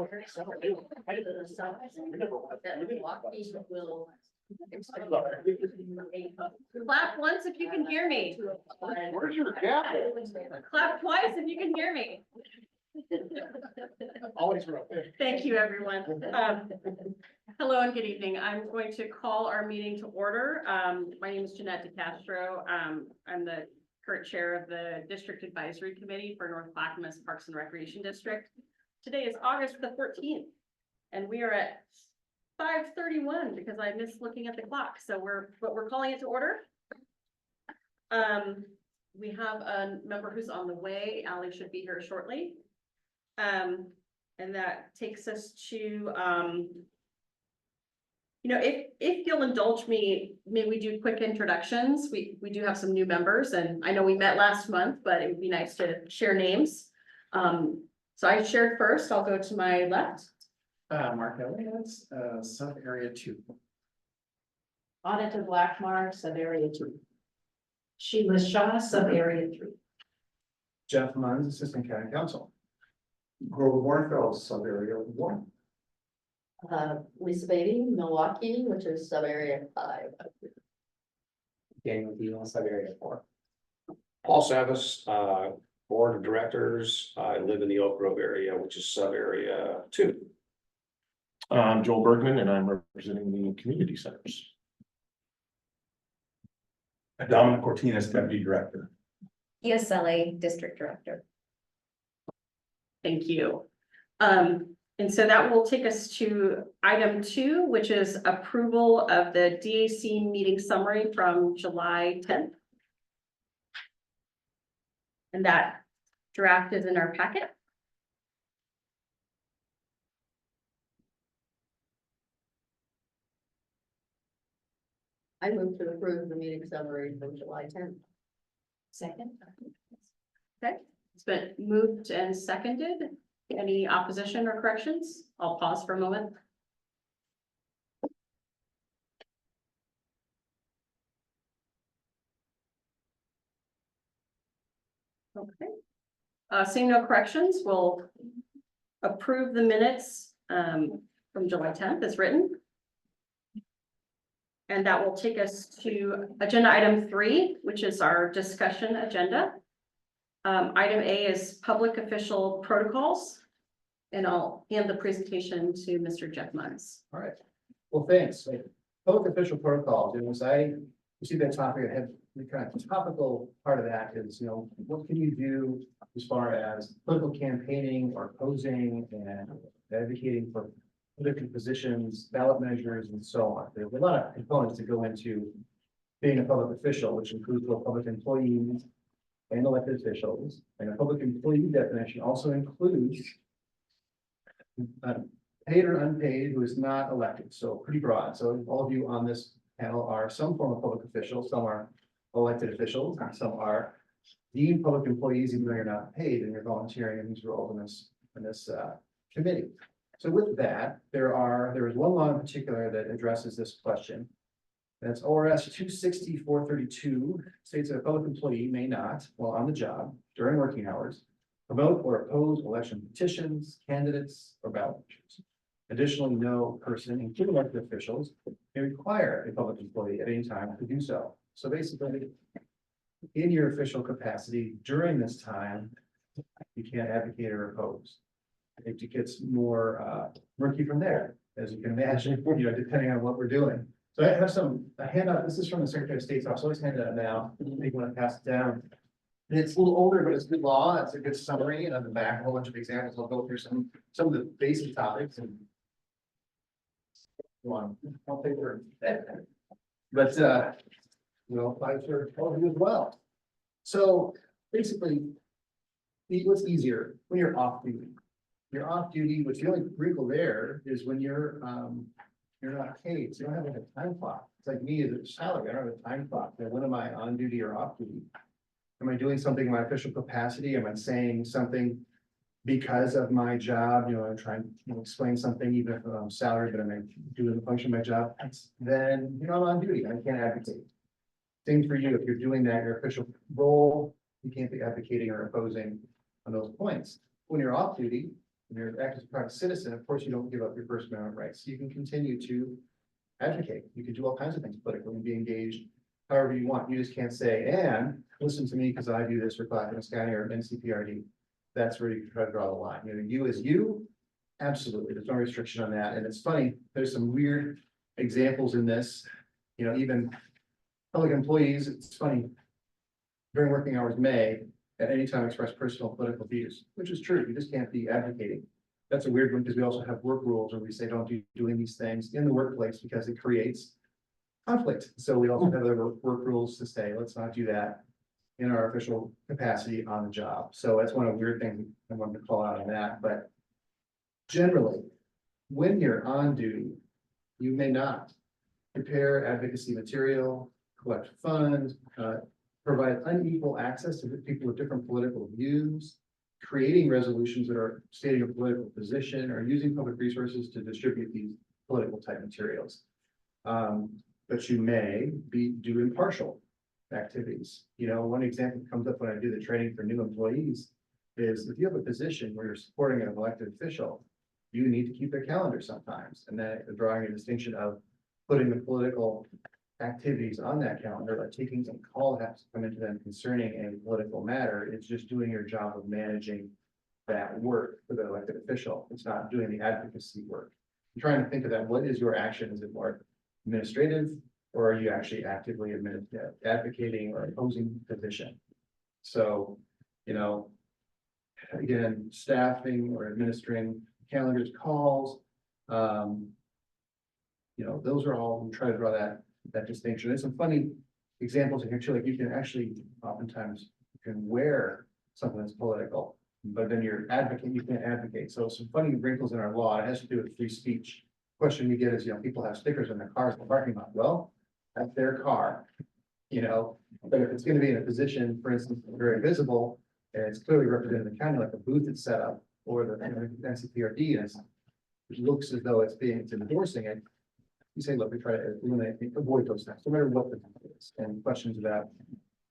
order, so the size that Milwaukee will. Clap once if you can hear me. Where's your gavel? Clap twice if you can hear me. Always right there. Thank you, everyone. Hello and good evening. I'm going to call our meeting to order. My name is Jeanette DeCastro. I'm the current chair of the District Advisory Committee for North Clackamas Parks and Recreation District. Today is August the 14th, and we are at 5:31 because I missed looking at the clock. So we're calling it to order. We have a member who's on the way. Allie should be here shortly. And that takes us to, if you'll indulge me, may we do quick introductions? We do have some new members, and I know we met last month, but it would be nice to share names. So I shared first. I'll go to my left. Mark Elliott, sub area 2. Auditor Blackmar, sub area 2. Sheila Shaw, sub area 3. Jeff Munns, assistant county counsel. Grover Warnfeld, sub area 1. Lisa Beatty, Milwaukee, which is sub area 5. Daniel Deal, sub area 4. Paul Savas, board of directors. I live in the Oak Grove area, which is sub area 2. I'm Joel Bergman, and I'm representing the community centers. Dominic Cortinas, deputy director. ESLA district director. Thank you. And so that will take us to item 2, which is approval of the DAC meeting summary from July 10th. And that draft is in our packet. I move to approve the meeting summary from July 10th. Second. Okay, it's been moved and seconded. Any opposition or corrections? I'll pause for a moment. Okay. Seeing no corrections, we'll approve the minutes from July 10th as written. And that will take us to agenda item 3, which is our discussion agenda. Item A is public official protocols. And I'll hand the presentation to Mr. Jeff Munns. All right. Well, thanks. Public official protocols. It was you see that topic. I had the kind of topical part of that is, what can you do as far as political campaigning or posing and advocating for political positions, ballot measures, and so on. There's a lot of components that go into being a public official, which includes both public employees and elected officials. And a public employee definition also includes paid or unpaid who is not elected. So pretty broad. So all of you on this panel are some form of public official, some are elected officials, and some are deemed public employees, even though you're not paid and you're volunteering in these roles in this committee. So with that, there is one law in particular that addresses this question. That's ORS 260-432, states that a public employee may not, while on the job during working hours, promote or oppose election petitions, candidates, or ballot measures. Additionally, no person, including elected officials, may require a public employee at any time to do so. So basically, in your official capacity during this time, you can't advocate or oppose. It gets more murky from there, as you can imagine, depending on what we're doing. So I have a handout. This is from the Secretary of State's office. Always hand it out now. You want to pass it down. And it's a little older, but it's good law. It's a good summary. And on the back, a whole bunch of examples. I'll go through some of the basic topics and go on. I'll take your but we'll apply for all of you as well. So basically, what's easier when you're off duty? You're off duty, which the only wrinkle there is when you're not paid, so you don't have like a time clock. It's like me as a salary, I don't have a time clock. Then when am I on duty or off duty? Am I doing something in my official capacity? Am I saying something because of my job? I'm trying to explain something, even if I'm salaried, but I'm doing the function of my job. Then I'm on duty. I can't advocate. Same for you. If you're doing that, your official role, you can't be advocating or opposing on those points. When you're off duty, when you're acting as a private citizen, of course, you don't give up your First Amendment rights. You can continue to advocate. You can do all kinds of things politically and be engaged however you want. You just can't say, and listen to me because I do this for Clackamas County or NCPRD. That's where you can try to draw the line. You know, you as you, absolutely. There's no restriction on that. And it's funny, there's some weird examples in this, you know, even public employees, it's funny. During working hours may at any time express personal political views, which is true. You just can't be advocating. That's a weird one because we also have work rules where we say don't do doing these things in the workplace because it creates conflict. So we also have other work rules to say, let's not do that in our official capacity on the job. So that's one of the weird things I wanted to call out on that, but generally, when you're on duty, you may not prepare advocacy material, collect funds, provide unequal access to people with different political views, creating resolutions that are stating a political position, or using public resources to distribute these political type materials. But you may do impartial activities. You know, one example that comes up when I do the training for new employees is if you have a position where you're supporting an elected official, you need to keep their calendar sometimes, and then drawing a distinction of putting the political activities on that calendar, like taking some call that has to come into them concerning a political matter. It's just doing your job of managing that work for the elected official. It's not doing the advocacy work. I'm trying to think of that. What is your action? Is it more administrative, or are you actually actively advocating or opposing position? So, you know, again, staffing or administering calendars, calls, you know, those are all, we try to draw that distinction. There's some funny examples in here too, like you can actually, oftentimes, you can wear something that's political, but then you're advocate, you can't advocate. So some funny wrinkles in our law, it has to do with free speech. Question we get is, you know, people have stickers on their cars in the parking lot. Well, that's their car, you know, but if it's going to be in a position, for instance, very visible, and it's clearly represented in the county, like a booth that's set up, or the NCPRD, and it looks as though it's endorsing it. You say, look, we try to eliminate, avoid those things, no matter what the thing is. And questions about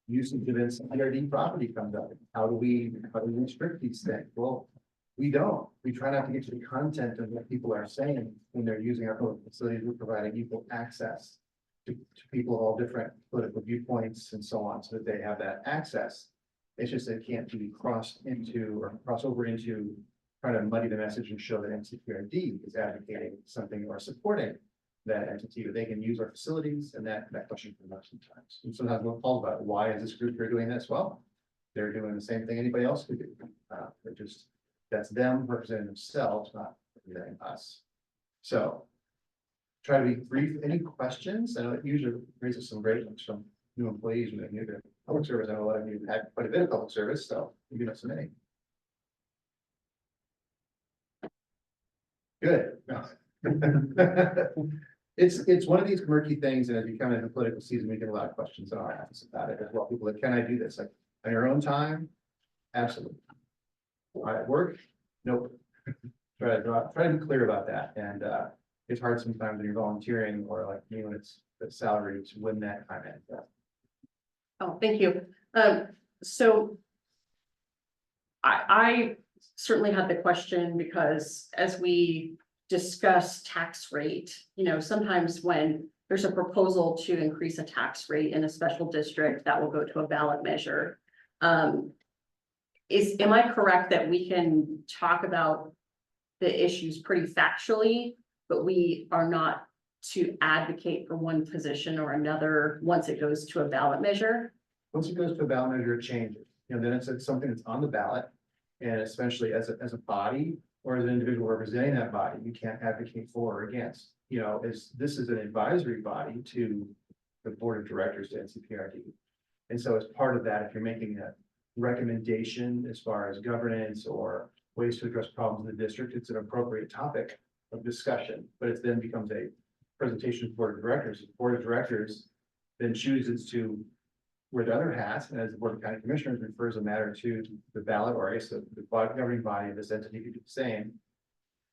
usage of NCPRD property comes up. How do we restrict these things? Well, we don't. We try not to get to the content of what people are saying when they're using our public facilities. We're providing equal access to people of all different political viewpoints and so on, so that they have that access. It's just that it can't be crossed into or cross over into trying to muddy the message and show that NCPRD is advocating something or supporting that entity, but they can use our facilities, and that question comes up sometimes. And sometimes we'll call about why is this group here doing this? Well, they're doing the same thing anybody else could do. They're just, that's them representing themselves, not representing us. So try to be brief. Any questions? I know it usually raises some great ones from new employees when they're new to public service. I know a lot of you have had quite a bit of public service, so maybe not so many. Good. It's one of these murky things, and as we come into the political season, we get a lot of questions in our office about it as well. People like, can I do this? Like, on your own time? Absolutely. At work? Nope. Try to be clear about that. And it's hard sometimes when you're volunteering, or like me when it's the salary, to win that time in. Oh, thank you. So I certainly had the question because as we discuss tax rate, you know, sometimes when there's a proposal to increase a tax rate in a special district, that will go to a ballot measure. Am I correct that we can talk about the issues pretty factually, but we are not to advocate for one position or another once it goes to a ballot measure? Once it goes to a ballot measure, it changes. You know, then it's something that's on the ballot, and especially as a body or as an individual representing that body, you can't advocate for or against. You know, this is an advisory body to the board of directors to NCPRD. And so as part of that, if you're making a recommendation as far as governance or ways to address problems in the district, it's an appropriate topic of discussion, but it then becomes a presentation to the board of directors. The board of directors then chooses to wear the other hat, and as the board of county commissioners refers a matter to the ballot, or I guess the governing body of this entity could do the same.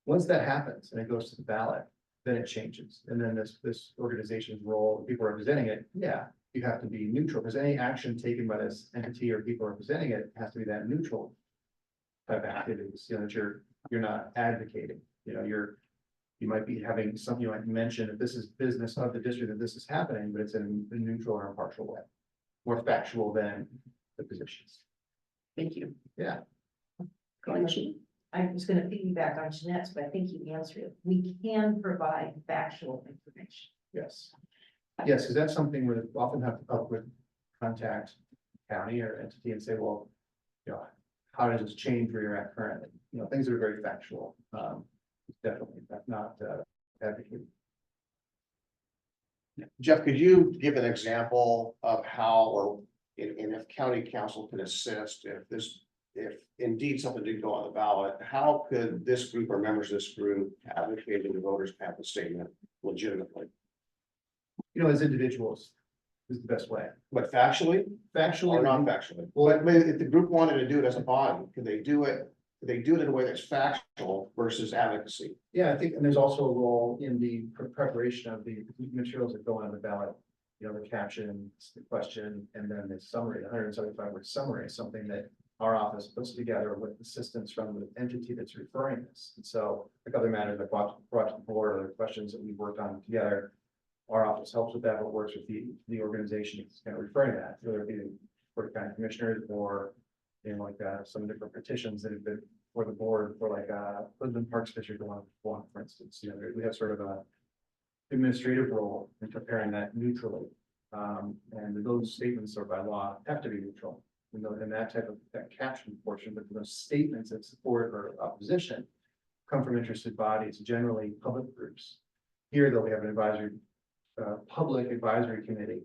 Once that happens and it goes to the ballot, then it changes. And then this organization's role, people representing it, yeah, you have to be neutral, because any action taken by this entity or people representing it has to be that neutral type of activities, you know, that you're you're not advocating, you might be having some, you might mention that this is business of the district, that this is happening, but it's in a neutral or impartial way. More factual than the positions. Thank you. Yeah. I was gonna piggyback on Jeanette's, but I think you answered it. We can provide factual information. Yes. Yes, because that's something we often have to up with contact county or entity and say, well, how does this change where you're at currently? Things that are very factual. Definitely, that's not advocating. Jeff, could you give an example of how, or if county council can assist, if indeed something did go on the ballot, how could this group or members of this group advocate in the voters path statement legitimately? As individuals is the best way. But factually Factually, or not factually? Well- But if the group wanted to do it as a body, could they do it? Could they do it in a way that's factual versus advocacy? yeah, I think, and there's also a role in the preparation of the materials that go on the ballot. The captions, the question, and then the summary, the 175-word summary is something that our office puts together with assistance from the entity that's referring this. And so, like other matters that brought to the board or the questions that we've worked on together, our office helps with that, but works with the organization that's kind of referring to that, whether it be the Board of County Commissioners or some different petitions that have been for the board for Woodland Parks District one, for instance. We have sort of a administrative role in preparing that neutrally. And those statements are by law have to be neutral. In that type of that caption portion, but those statements of support or opposition come from interested bodies, generally public groups. Here, though, we have an public advisory committee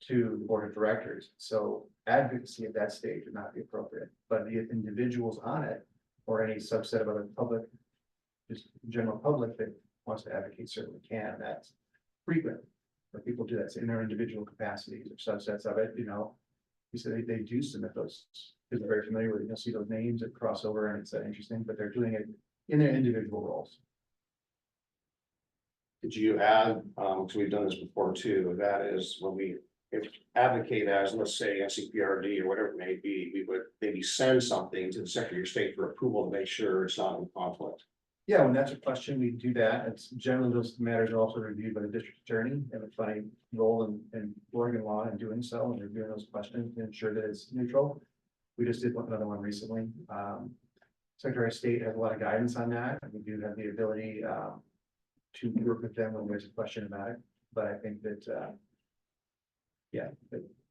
to the board of directors. So advocacy at that stage would not be appropriate, but the individuals on it or any subset of other public, just general public that wants to advocate certainly can. That's frequent. Where people do that in their individual capacities or subsets of it, you said they do submit those, because they're very familiar with it. You'll see those names that cross over and it's interesting, but they're doing it in their individual roles. Did you add, because we've done this before too, that is when we advocate as, let's say, NCPRD or whatever it may be, we would maybe send something to the Secretary of State for approval to make sure it's not in conflict. Yeah, when that's a question, we do that. It's generally those matters are also reviewed by the district attorney and a funny role in Oregon law in doing so and reviewing those questions to ensure that it's neutral. We just did another one recently. Secretary of State has a lot of guidance on that. And we do have the ability to work with them when there's a question about it. But I think that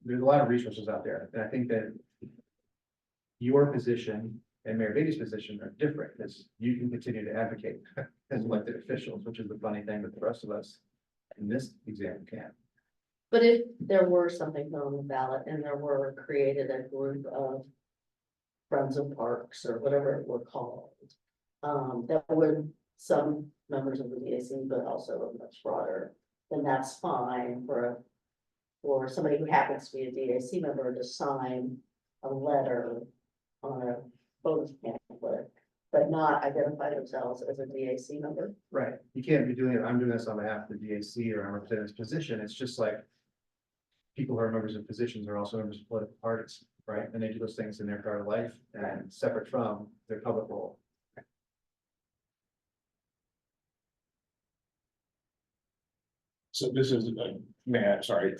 there's a lot of resources out there. And I think that your position and Mayor Beatty's position are different, because you can continue to advocate as elected officials, which is the funny thing that the rest of us in this example can't. But if there were something put on the ballot and there were created a group of Friends of Parks or whatever it were called, that would some members of the DAC, but also much broader, then that's fine for somebody who happens to be a DAC member to sign a letter on a voter's pamphlet, but not identify themselves as a DAC member. Right. You can't be doing it. I'm doing this on behalf of the DAC or I'm representing this position. It's just like people who are members of positions are also members of political parties, right? And they do those things in their part of life and separate from their public role. So this is, sorry,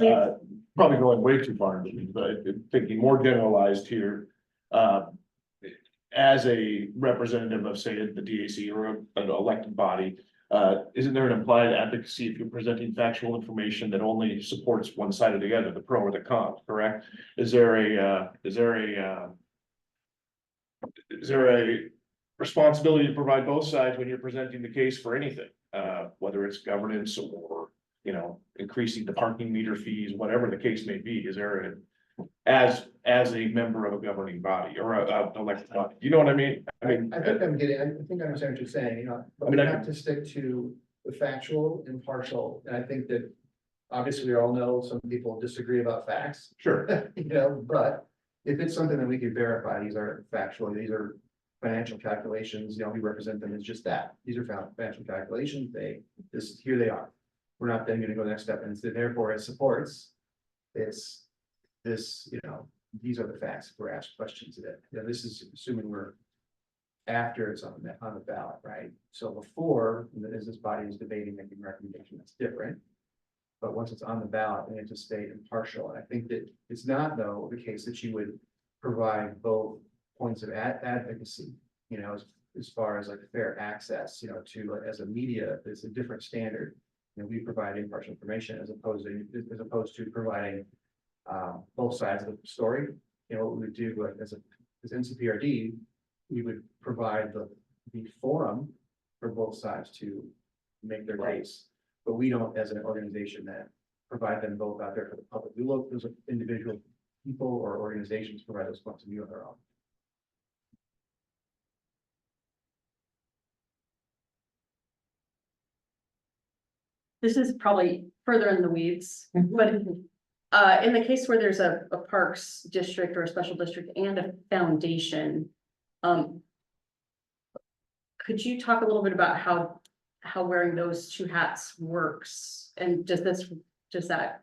probably going way too far, but thinking more generalized here. As a representative of, say, the DAC or an elected body, isn't there an implied advocacy if you're presenting factual information that only supports one side or the other, the pro or the con, correct? Is there a responsibility to provide both sides when you're presenting the case for anything, whether it's governance or, increasing the parking meter fees, whatever the case may be? Is there as a member of a governing body or a elected body, you know what I mean? I think I understand what you're saying, but we have to stick to the factual, impartial, and I think that obviously we all know some people disagree about facts. Sure. But if it's something that we can verify, these are factual, these are financial calculations, we represent them as just that. These are financial calculations, here they are. We're not then gonna go the next step and so therefore it supports this, these are the facts. We're asked questions today. This is assuming we're after it's on the ballot, right? So before, as this body is debating, making recommendation, that's different. But once it's on the ballot, then it's to stay impartial. And I think that it's not, though, the case that you would provide both points of advocacy, as far as like fair access, to, like, as a media, it's a different standard. We provide impartial information as opposed to providing both sides of the story. What we would do, like, as NCPRD, we would provide the forum for both sides to make their case. But we don't, as an organization, that provide them both out there for the public. We look, those individual people or organizations provide those points of view on their own. This is probably further in the weeds, but in the case where there's a parks district or a special district and a foundation, could you talk a little bit about how wearing those two hats works? And does that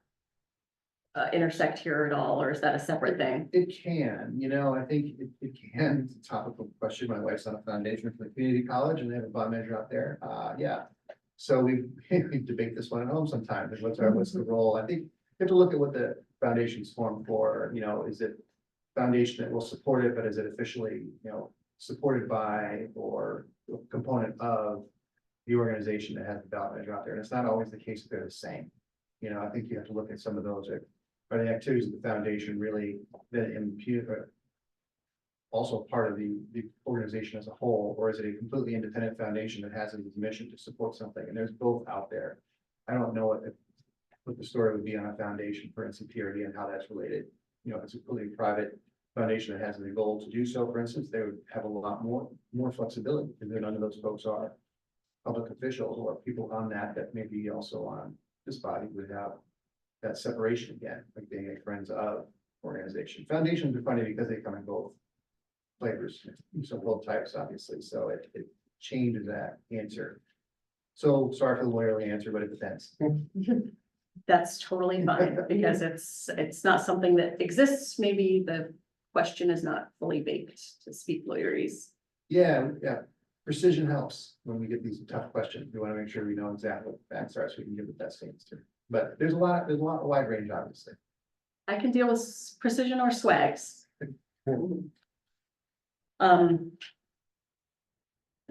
intersect here at all, or is that a separate thing? It can, I think it can. It's a topical question. My wife's on a foundation for the community college and they have a bond measure out there. Yeah. So we debate this one at home sometimes. And what's the role? I think you have to look at what the foundation's formed for. Is it foundation that will support it, but is it officially, supported by or a component of the organization that has the ballot measure out there? And it's not always the case that they're the same. I think you have to look at some of those. Are the activities of the foundation really that impute also part of the organization as a whole, or is it a completely independent foundation that has a mission to support something? And there's both out there. I don't know what the story would be on a foundation for NCPRD and how that's related. If it's a completely private foundation that has the goal to do so, for instance, they would have a lot more flexibility, because none of those folks are public officials or people on that maybe also on this body would have that separation again, like being a friends of organization. Foundations are funny because they come in both flavors, so both types, obviously, so it changes that answer. So sorry for the lawyerly answer, but it depends. That's totally fine, because it's not something that exists. Maybe the question is not fully baked, to speak lawyerese. Yeah. Precision helps when we get these tough questions. We want to make sure we know exactly what the facts are so we can give the best answer. But there's a wide range, obviously. I can deal with precision or swags.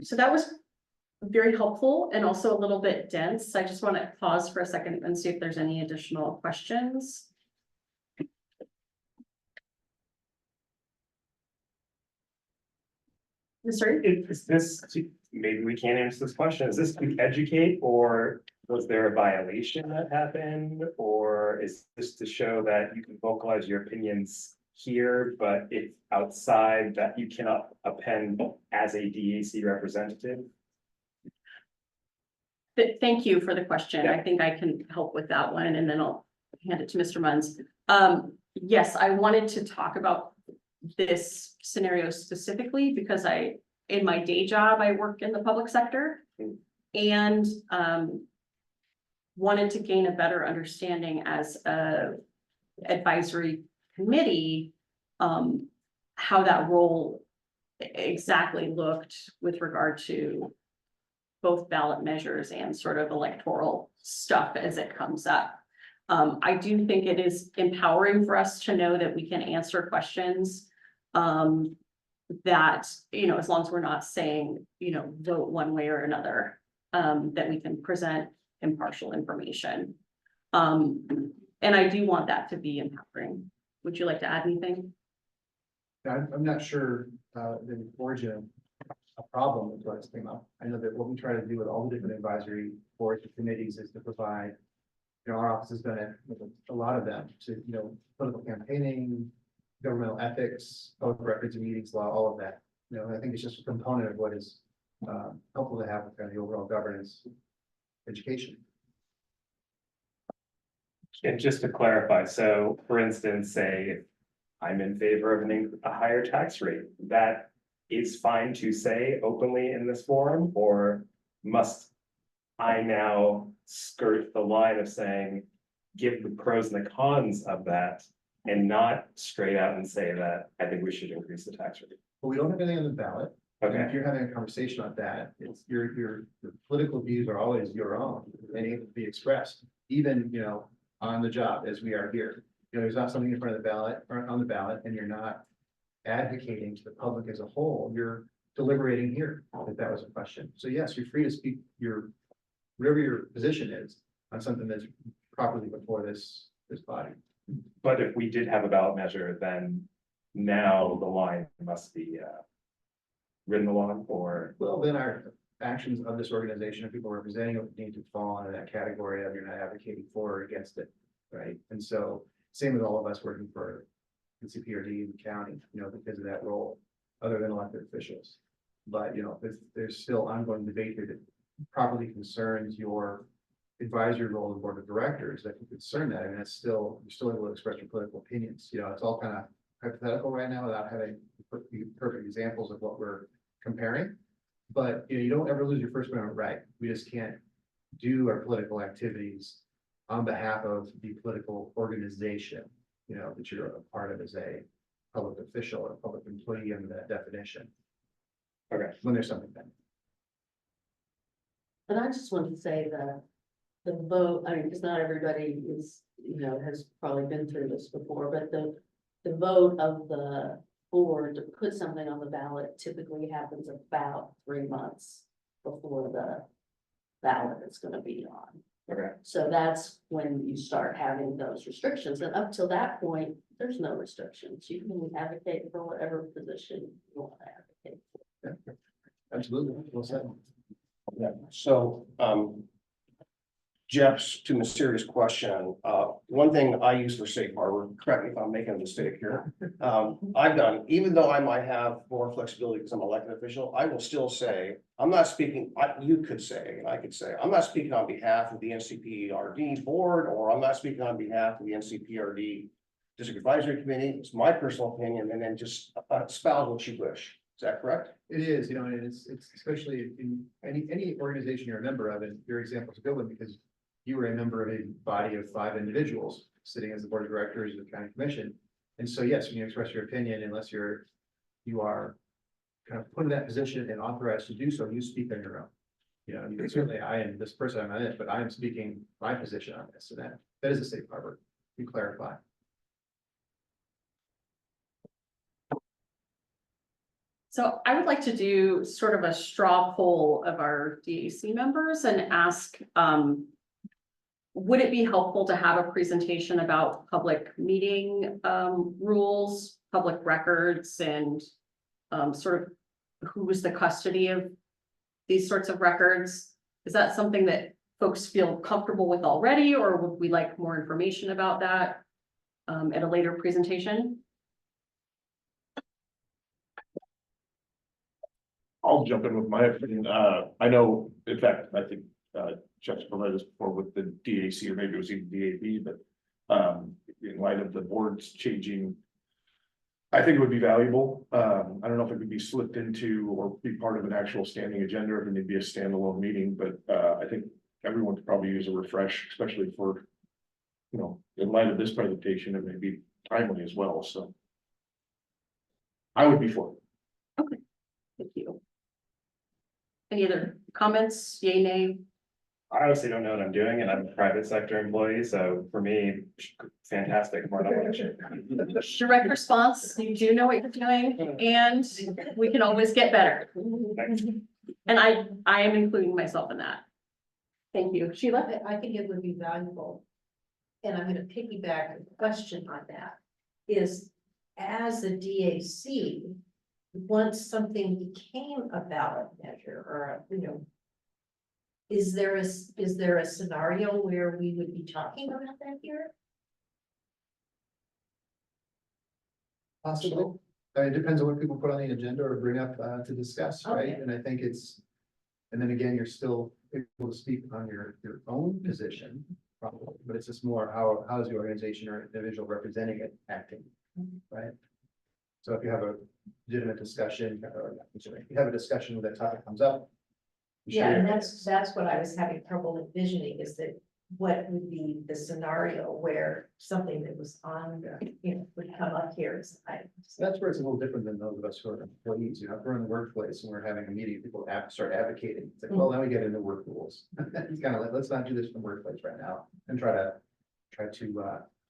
So that was very helpful and also a little bit dense. I just want to pause for a second and see if there's any additional questions. Mr. Is this, maybe we can't answer this question, is this to educate, or was there a violation that happened? Or is this to show that you can vocalize your opinions here, but if outside that you cannot append as a DAC representative? Thank you for the question. Yeah. I think I can help with that one, and then I'll hand it to Mr. Munns. Yes, I wanted to talk about this scenario specifically because in my day job, I work in the public sector and wanted to gain a better understanding as a advisory committee, how that role exactly looked with regard to both ballot measures and sort of electoral stuff as it comes up. I do think it is empowering for us to know that we can answer questions that, as long as we're not saying, vote one way or another, that we can present impartial information. And I do want that to be empowering. Would you like to add anything? I'm not sure the origin of a problem with what's came up. I know that what we try to do with all the different advisory boards and committees is to provide, our office has done it with a lot of them to, political campaigning, governmental ethics, public records and meetings law, all of that. I think it's just a component of what is helpful to have with kind of the overall governance education. And just to clarify, so for instance, say I'm in favor of a higher tax rate, that is fine to say openly in this forum, or must I now skirt the line of saying, give the pros and the cons of that and not straight out and say that I think we should increase the tax rate? But we don't have anything on the ballot. And Okay, if you're having a conversation on that, it's your political views are always your own and able to be expressed, even, on the job as we are here. There's not something in front of the ballot or on the ballot and you're not advocating to the public as a whole, you're deliberating here, if that was a question. So yes, you're free to speak whatever your position is on something that's properly before this body. but if we did have a ballot measure, then now the line must be written along, or, Well, then our actions of this organization, of people representing it, need to fall into that category of you're not advocating for or against it, right? And so, same with all of us working for NCPRD in the county, because of that role, other than elected officials. But, there's still ongoing debate here that properly concerns your advisory role in the board of directors that can concern that, and that's still, you're still able to express your political opinions, it's all kind of hypothetical right now without having perfect examples of what we're comparing. But, you don't ever lose your First Amendment right. We just can't do our political activities on behalf of the political organization, that you're a part of as a public official or public employee under that definition. okay, When there's something that. And I just wanted to say that the vote, because not everybody is, has probably been through this before, but the vote of the board to put something on the ballot typically happens about 3 months before the ballot is gonna be on. okay. So that's when you start having those restrictions, and up till that point, there's no restrictions. You can advocate for whatever position you want to advocate for. Absolutely, well said. Yeah, so, Jeff's to a serious question, one thing I use for safe harbor, correct me if I'm making a mistake here. I've done, even though I might have more flexibility because I'm an elected official, I will still say, I'm not speaking, you could say, and I could say, I'm not speaking on behalf of the NCPRD board, or I'm not speaking on behalf of the NCPRD District Advisory Committee. It's my personal opinion, and then just espouse what you wish. Is that correct? It is, and it's especially in any organization you're a member of, and your example is a good one because you were a member of a body of 5 individuals sitting as the board of directors of the county commission. And so, yes, when you express your opinion, unless you are kind of put in that position and authorized to do so, you speak on your own. You can certainly, I am this person, I'm on it, but I am speaking my position on this, and that is a safe harbor. You clarify. So I would like to do sort of a straw poll of our DAC members and ask, would it be helpful to have a presentation about public meeting rules, public records, and sort of who is the custody of these sorts of records? Is that something that folks feel comfortable with already, or would we like more information about that at a later presentation? I'll jump in with my opinion. I know, in fact, I think Jeff's provided this before with the DAC, or maybe it was even DAB, but in light of the boards changing, I think it would be valuable. I don't know if it could be slipped into or be part of an actual standing agenda, or if it may be a standalone meeting, but I think everyone could probably use a refresh, especially for, in light of this presentation, it may be timely as well, so. I would be for it. Thank you. Any other comments, yay, nay? I honestly don't know what I'm doing, and I'm a private sector employee, so for me, fantastic, more than what. Direct response, you do know what you're doing, and we can always get better. And I am including myself in that. Thank you. Sheila? I think it would be valuable. And I'm gonna piggyback a question on that, is as a DAC, once something became a ballot measure or, is there a scenario where we would be talking about that here? Possibly. It depends on what people put on the agenda or bring up to discuss, right? Okay. And I think and then again, you're still able to speak on your own position, probably, but it's just more how is the organization or individual representing it acting, right? So if you have a legitimate discussion, or if you have a discussion where that topic comes up. Yeah, and that's what I was having trouble envisioning, is that what would be the scenario where something that was on, would come up here as an item. So that's where it's a little different than those of us who are employees, if we're in the workplace and we're having a meeting, people start advocating, it's like, well, now we get into work rules. It's kind of like, let's not do this in the workplace right now, and try to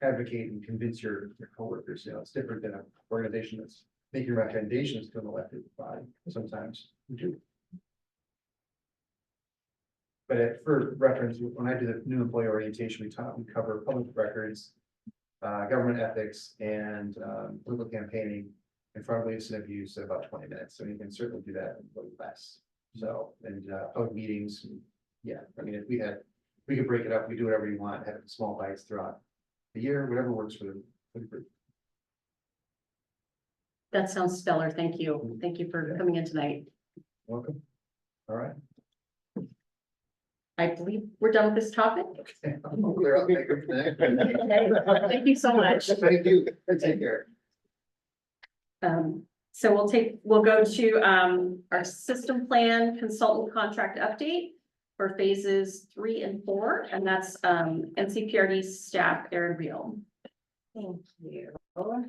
advocate and convince your coworkers, it's different than an organization that's making recommendations to an elected body, sometimes we do. But for reference, when I do the new employee orientation, we cover public records, government ethics, and political campaigning, and fraud, waste, and abuse in about 20 minutes. So you can certainly do that in a little less. So, and public meetings, yeah, I mean, if we could break it up, we do whatever you want, have small bites throughout the year, whatever works for the group. That sounds stellar. Thank you. Thank you for coming in tonight. Welcome. All right. I believe we're done with this topic. I'm clear out there. Thank you so much. Thank you. Take care. So we'll go to our system plan consultant contract update for phases 3 and 4, and that's NCPRD staff, Erin Real. Thank you. All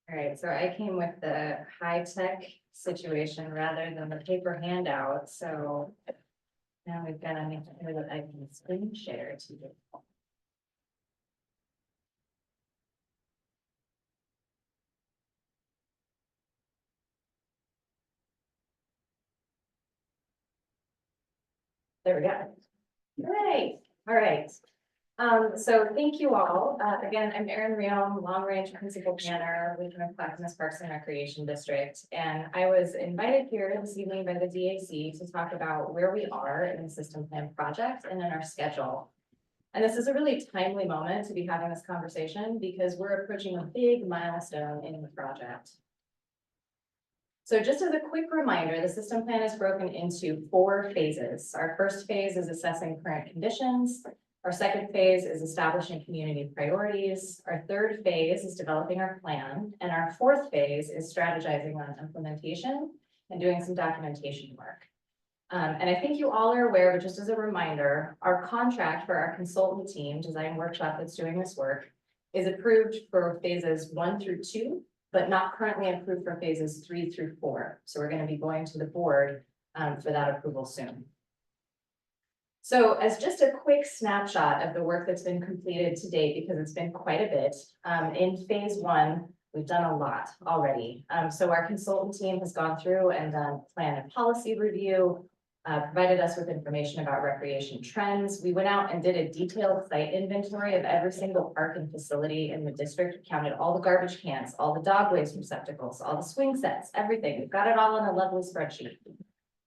right, so I came with the high-tech situation rather than the paper handout, so now we've got to make sure that I can screen share to you. There we go. All right. So thank you all. Again, I'm Erin Real, Long Range Principal Planner with the Clackamas Parks and Recreation District. And I was invited here this evening by the DAC to talk about where we are in the system plan project and in our schedule. And this is a really timely moment to be having this conversation because we're approaching a big milestone in the project. So just as a quick reminder, the system plan is broken into 4 phases. Our first phase is assessing current conditions. Our second phase is establishing community priorities. Our third phase is developing our plan. And our fourth phase is strategizing on implementation and doing some documentation work. And I think you all are aware, but just as a reminder, our contract for our consultant team, design workshop that's doing this work, is approved for phases 1 through 2. But not currently approved for phases 3 through 4. So we're going to be going to the board for that approval soon. So as just a quick snapshot of the work that's been completed to date, because it's been quite a bit, in phase 1, we've done a lot already. So our consultant team has gone through and done plan and policy review, provided us with information about recreation trends. We went out and did a detailed site inventory of every single park and facility in the district, counted all the garbage cans, all the dog waste receptacles, all the swing sets, everything. We've got it all in a lovely spreadsheet.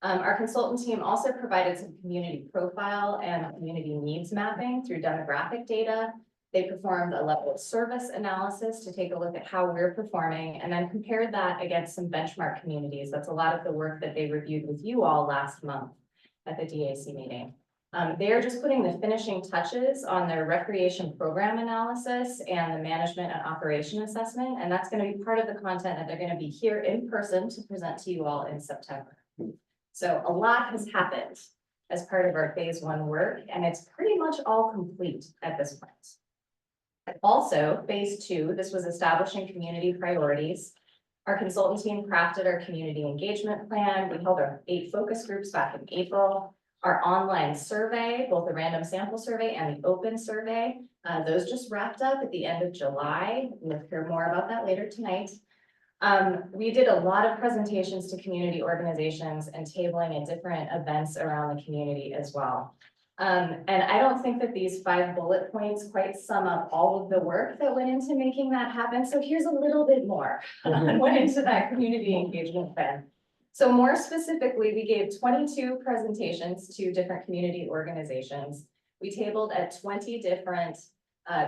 Our consultant team also provided some community profile and community needs mapping through demographic data. They performed a level of service analysis to take a look at how we're performing and then compared that against some benchmark communities. That's a lot of the work that they reviewed with you all last month at the DAC meeting. They're just putting the finishing touches on their recreation program analysis and the management and operation assessment. And that's going to be part of the content that they're going to be here in person to present to you all in September. So a lot has happened as part of our phase 1 work, and it's pretty much all complete at this point. Also, phase 2, this was establishing community priorities. Our consultant team crafted our community engagement plan. We held our 8 focus groups back in April. Our online survey, both the random sample survey and the open survey, those just wrapped up at the end of July. We'll hear more about that later tonight. We did a lot of presentations to community organizations and tabling at different events around the community as well. And I don't think that these 5 bullet points quite sum up all of the work that went into making that happen. So here's a little bit more went into that community engagement plan. So more specifically, we gave 22 presentations to different community organizations. We tabled at 20 different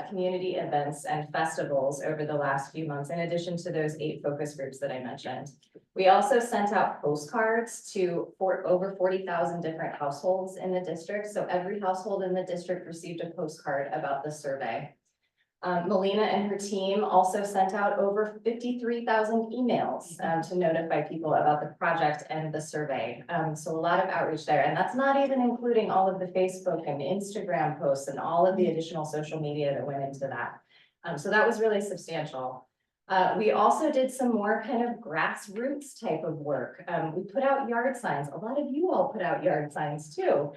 community events and festivals over the last few months, in addition to those 8 focus groups that I mentioned. We also sent out postcards to over 40,000 different households in the district. So every household in the district received a postcard about the survey. Melina and her team also sent out over 53,000 emails to notify people about the project and the survey. So a lot of outreach there, and that's not even including all of the Facebook and Instagram posts and all of the additional social media that went into that. So that was really substantial. We also did some more kind of grassroots type of work. We put out yard signs. A lot of you all put out yard signs too.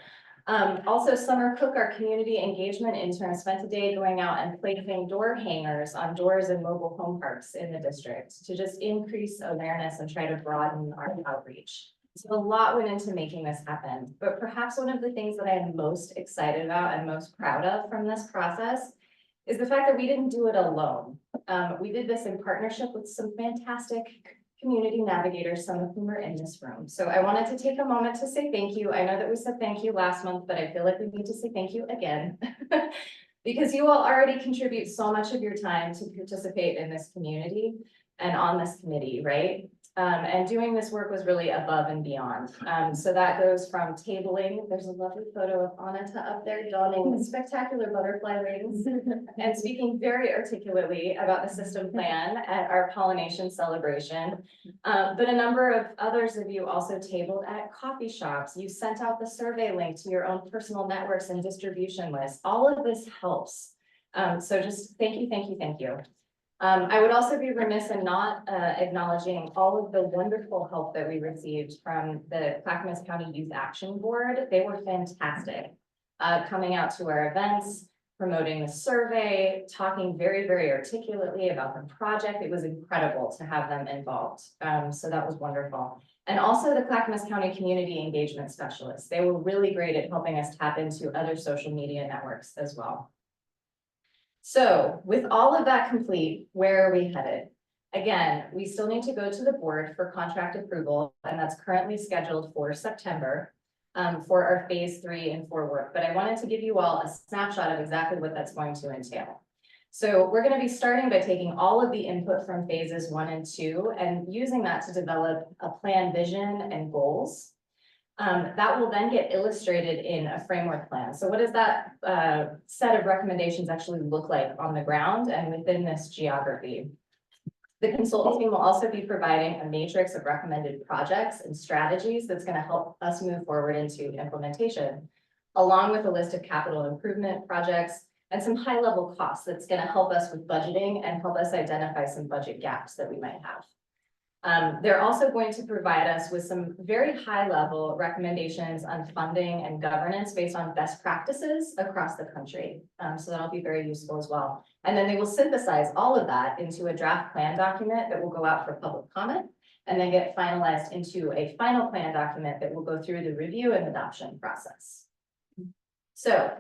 Also Summer Cook, our community engagement intern, spent a day going out and placing door hangers on doors and mobile home parks in the district to just increase awareness and try to broaden our outreach. So a lot went into making this happen, but perhaps one of the things that I am most excited about and most proud of from this process is the fact that we didn't do it alone. We did this in partnership with some fantastic community navigators, some of whom are in this room. So I wanted to take a moment to say thank you. I know that we said thank you last month, but I feel like we need to say thank you again. Because you all already contribute so much of your time to participate in this community and on this committee, right? And doing this work was really above and beyond. So that goes from tabling, there's a lovely photo of Anita up there donning spectacular butterfly wings and speaking very articulately about the system plan at our pollination celebration. But a number of others of you also tabled at coffee shops. You sent out the survey link to your own personal networks and distribution lists. All of this helps. So just thank you, thank you, thank you. I would also be remiss in not acknowledging all of the wonderful help that we received from the Clackamas County Youth Action Board. They were fantastic, coming out to our events, promoting the survey, talking very, very articulately about the project. It was incredible to have them involved. So that was wonderful. And also the Clackamas County Community Engagement Specialists. They were really great at helping us tap into other social media networks as well. So with all of that complete, where are we headed? Again, we still need to go to the board for contract approval, and that's currently scheduled for September for our phase 3 and 4 work. But I wanted to give you all a snapshot of exactly what that's going to entail. So we're going to be starting by taking all of the input from phases 1 and 2 and using that to develop a plan, vision, and goals. That will then get illustrated in a framework plan. So what does that set of recommendations actually look like on the ground and within this geography? The consultant team will also be providing a matrix of recommended projects and strategies that's going to help us move forward into implementation, along with a list of capital improvement projects and some high-level costs that's going to help us with budgeting and help us identify some budget gaps that we might have. They're also going to provide us with some very high-level recommendations on funding and governance based on best practices across the country. So that'll be very useful as well. And then they will synthesize all of that into a draft plan document that will go out for public comment and then get finalized into a final plan document that will go through the review and adoption process. So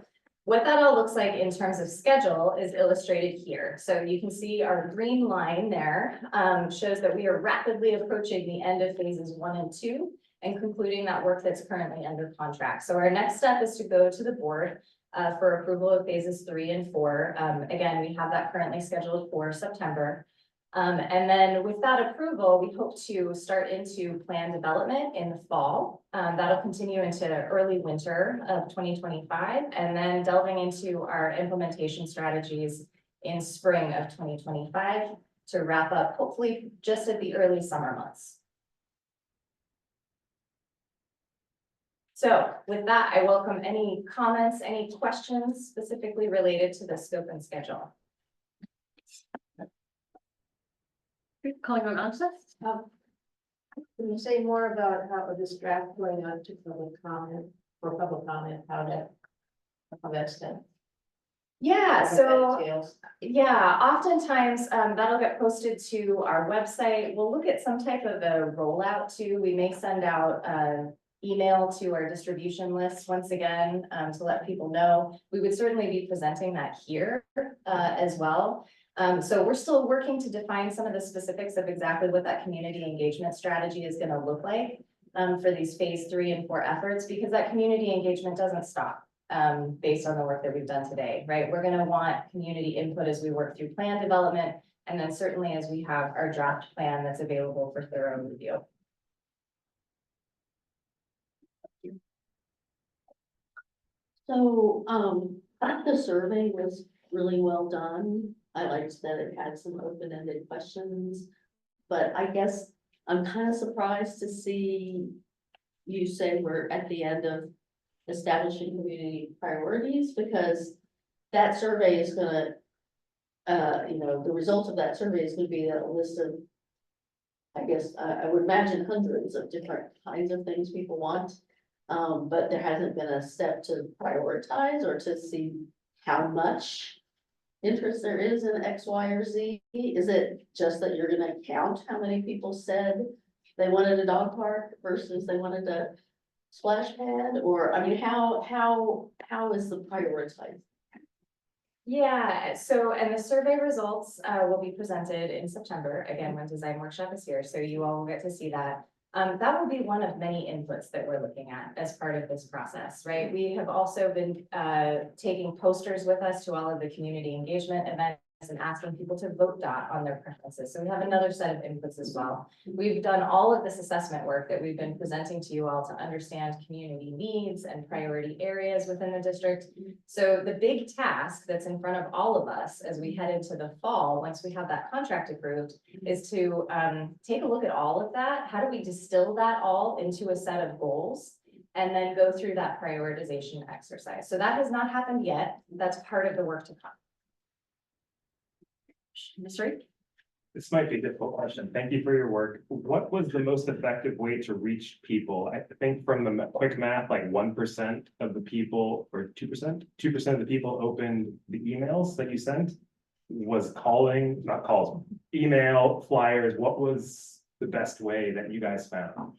what that all looks like in terms of schedule is illustrated here. So you can see our green line there shows that we are rapidly approaching the end of phases 1 and 2 and concluding that work that's currently under contract. So our next step is to go to the board for approval of phases 3 and 4. Again, we have that currently scheduled for September. And then with that approval, we hope to start into plan development in the fall. That'll continue into early winter of 2025, and then delving into our implementation strategies in spring of 2025 to wrap up hopefully just at the early summer months. So with that, I welcome any comments, any questions specifically related to the scope and schedule. Calling on Ansa? Can you say more about how this draft going on to public comment, for public comment, how that's done? Yeah, What that so entails? yeah, oftentimes that'll get posted to our website. We'll look at some type of a rollout too. We may send out email to our distribution list once again to let people know. We would certainly be presenting that here as well. So we're still working to define some of the specifics of exactly what that community engagement strategy is going to look like for these phase 3 and 4 efforts, because that community engagement doesn't stop based on the work that we've done today, right? We're going to want community input as we work through plan development, and then certainly as we have our draft plan that's available for thorough review. So, the survey was really well done. I liked that it had some open-ended questions. But I guess I'm kind of surprised to see you say we're at the end of establishing community priorities, because that survey is gonna, the result of that survey is gonna be a list of, I guess, I would imagine hundreds of different kinds of things people want. But there hasn't been a step to prioritize or to see how much interest there is in X, Y, or Z. Is it just that you're gonna count how many people said they wanted a dog park versus they wanted a splash pad? Or, I mean, how is the prioritized? Yeah, so, and the survey results will be presented in September, again, when design workshop is here, so you all will get to see that. That will be one of many inputs that we're looking at as part of this process, right? We have also been taking posters with us to all of the community engagement events and asking people to vote on their preferences. So we have another set of inputs as well. We've done all of this assessment work that we've been presenting to you all to understand community needs and priority areas within the district. So the big task that's in front of all of us as we head into the fall, once we have that contract approved, is to take a look at all of that. How do we distill that all into a set of goals? And then go through that prioritization exercise. So that has not happened yet. That's part of the work to come. Ms. Reed? This might be a difficult question. Thank you for your work. What was the most effective way to reach people? I think from the quick math, like 1% of the people, or 2%? 2% of the people opened the emails that you sent. Was calling, not calls, email, flyers. What was the best way that you guys found?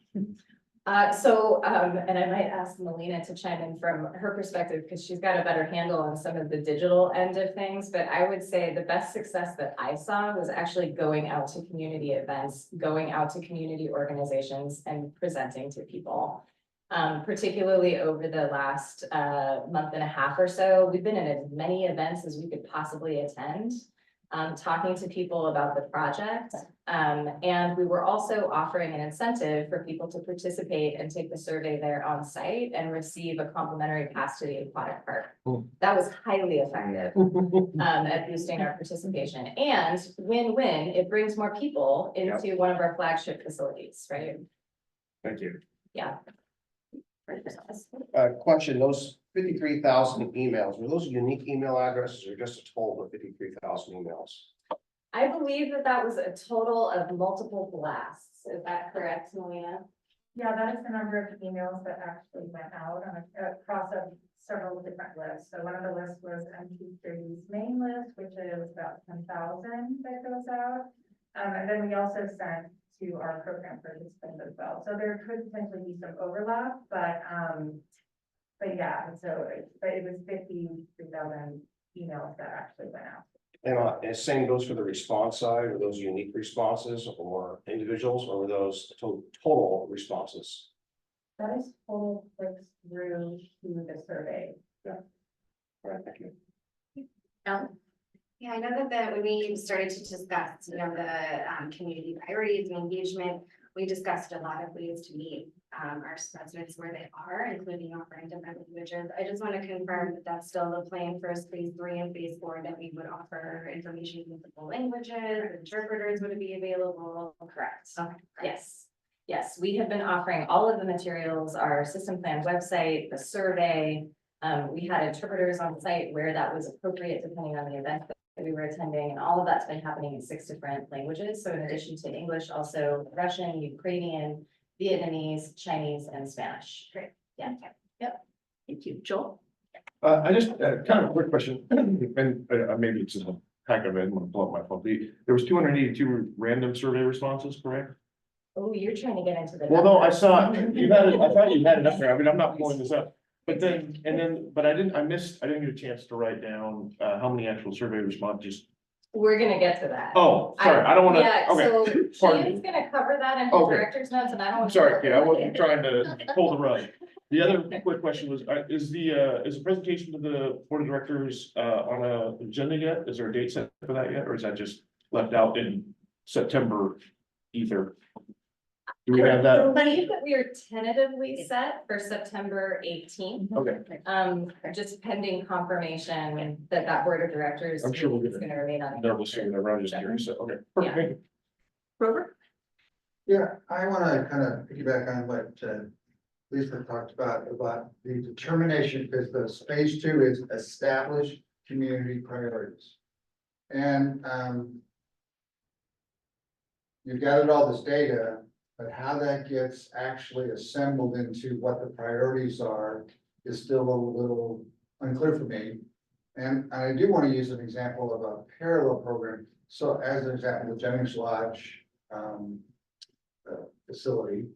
And I might ask Melina to chime in from her perspective, because she's got a better handle on some of the digital end of things, but I would say the best success that I saw was actually going out to community events, going out to community organizations and presenting to people. Particularly over the last month and a half or so, we've been in as many events as we could possibly attend. Talking to people about the project. And we were also offering an incentive for people to participate and take the survey there on site and receive a complimentary pass to the aquatic park. That was highly effective at boosting our participation, and win-win, it brings more people into one of our flagship facilities, right? Thank you. Yeah. Question, those 53,000 emails, were those unique email addresses or just a total of 53,000 emails? I believe that that was a total of multiple blasts. Is that correct, Melina? Yeah, that is the number of emails that actually went out on across several different lists. So one of the lists was NCPRD's main list, which is about 10,000 that goes out. And then we also sent to our program participants as well. So there could potentially be some overlap, but yeah, so it was 53,000 emails that actually went out. And same goes for the response side. Were those unique responses or individuals, or were those total responses? That is total clicks through to the survey. Yeah. All right, thank you. Ellen? Yeah, I know that when we started to discuss, the community priorities and engagement, we discussed a lot of ways to meet our residents where they are, including offering different languages. I just want to confirm that that's still the plan for phase 3 and phase 4, that we would offer information in multiple languages, interpreters would be available. Correct. Okay. Yes. Yes, we have been offering all of the materials, our system plan website, the survey. We had interpreters on site where that was appropriate depending on the event that we were attending, and all of that's been happening in 6 different languages. So in addition to English, also Russian, Ukrainian, Vietnamese, Chinese, and Spanish. Great. Yeah. Yep. Thank you. Joel? I just, kind of a quick question, and maybe it's just a hack of it, I'm gonna blow up my phone. There was 282 random survey responses, correct? Oh, you're trying to get into the. Well, no, I numbers. saw, you had it, I thought you had it up there, I mean, I'm not pulling this up. But then, but I didn't get a chance to write down, how many actual survey responses. We're gonna get to that. Oh, sorry, I don't wanna, Yeah, so okay, pardon Shannon's me. gonna cover that in her Okay. director's notes, and I don't. want to- Sorry, yeah, I wasn't trying to pull the rug. The other quick question was, is the presentation to the board of directors, on a agenda yet? Is there a date set for that yet, or is that just left out in September ether? Do we have I that? believe that we are tentatively set for September 18th. Okay, Just pending confirmation that that board of directors I'm sure we'll is get it. gonna remain on. nervous or whatever, I'm just curious, so, okay. Perfect, thank you. Grover? Yeah, I wanna kind of piggyback on what Lisa talked about the determination, because the phase two is establish community priorities. And you've gathered all this data, but how that gets actually assembled into what the priorities are is still a little unclear for me. And I do want to use an example of a parallel program. So as an example, the Jennings Lodge facility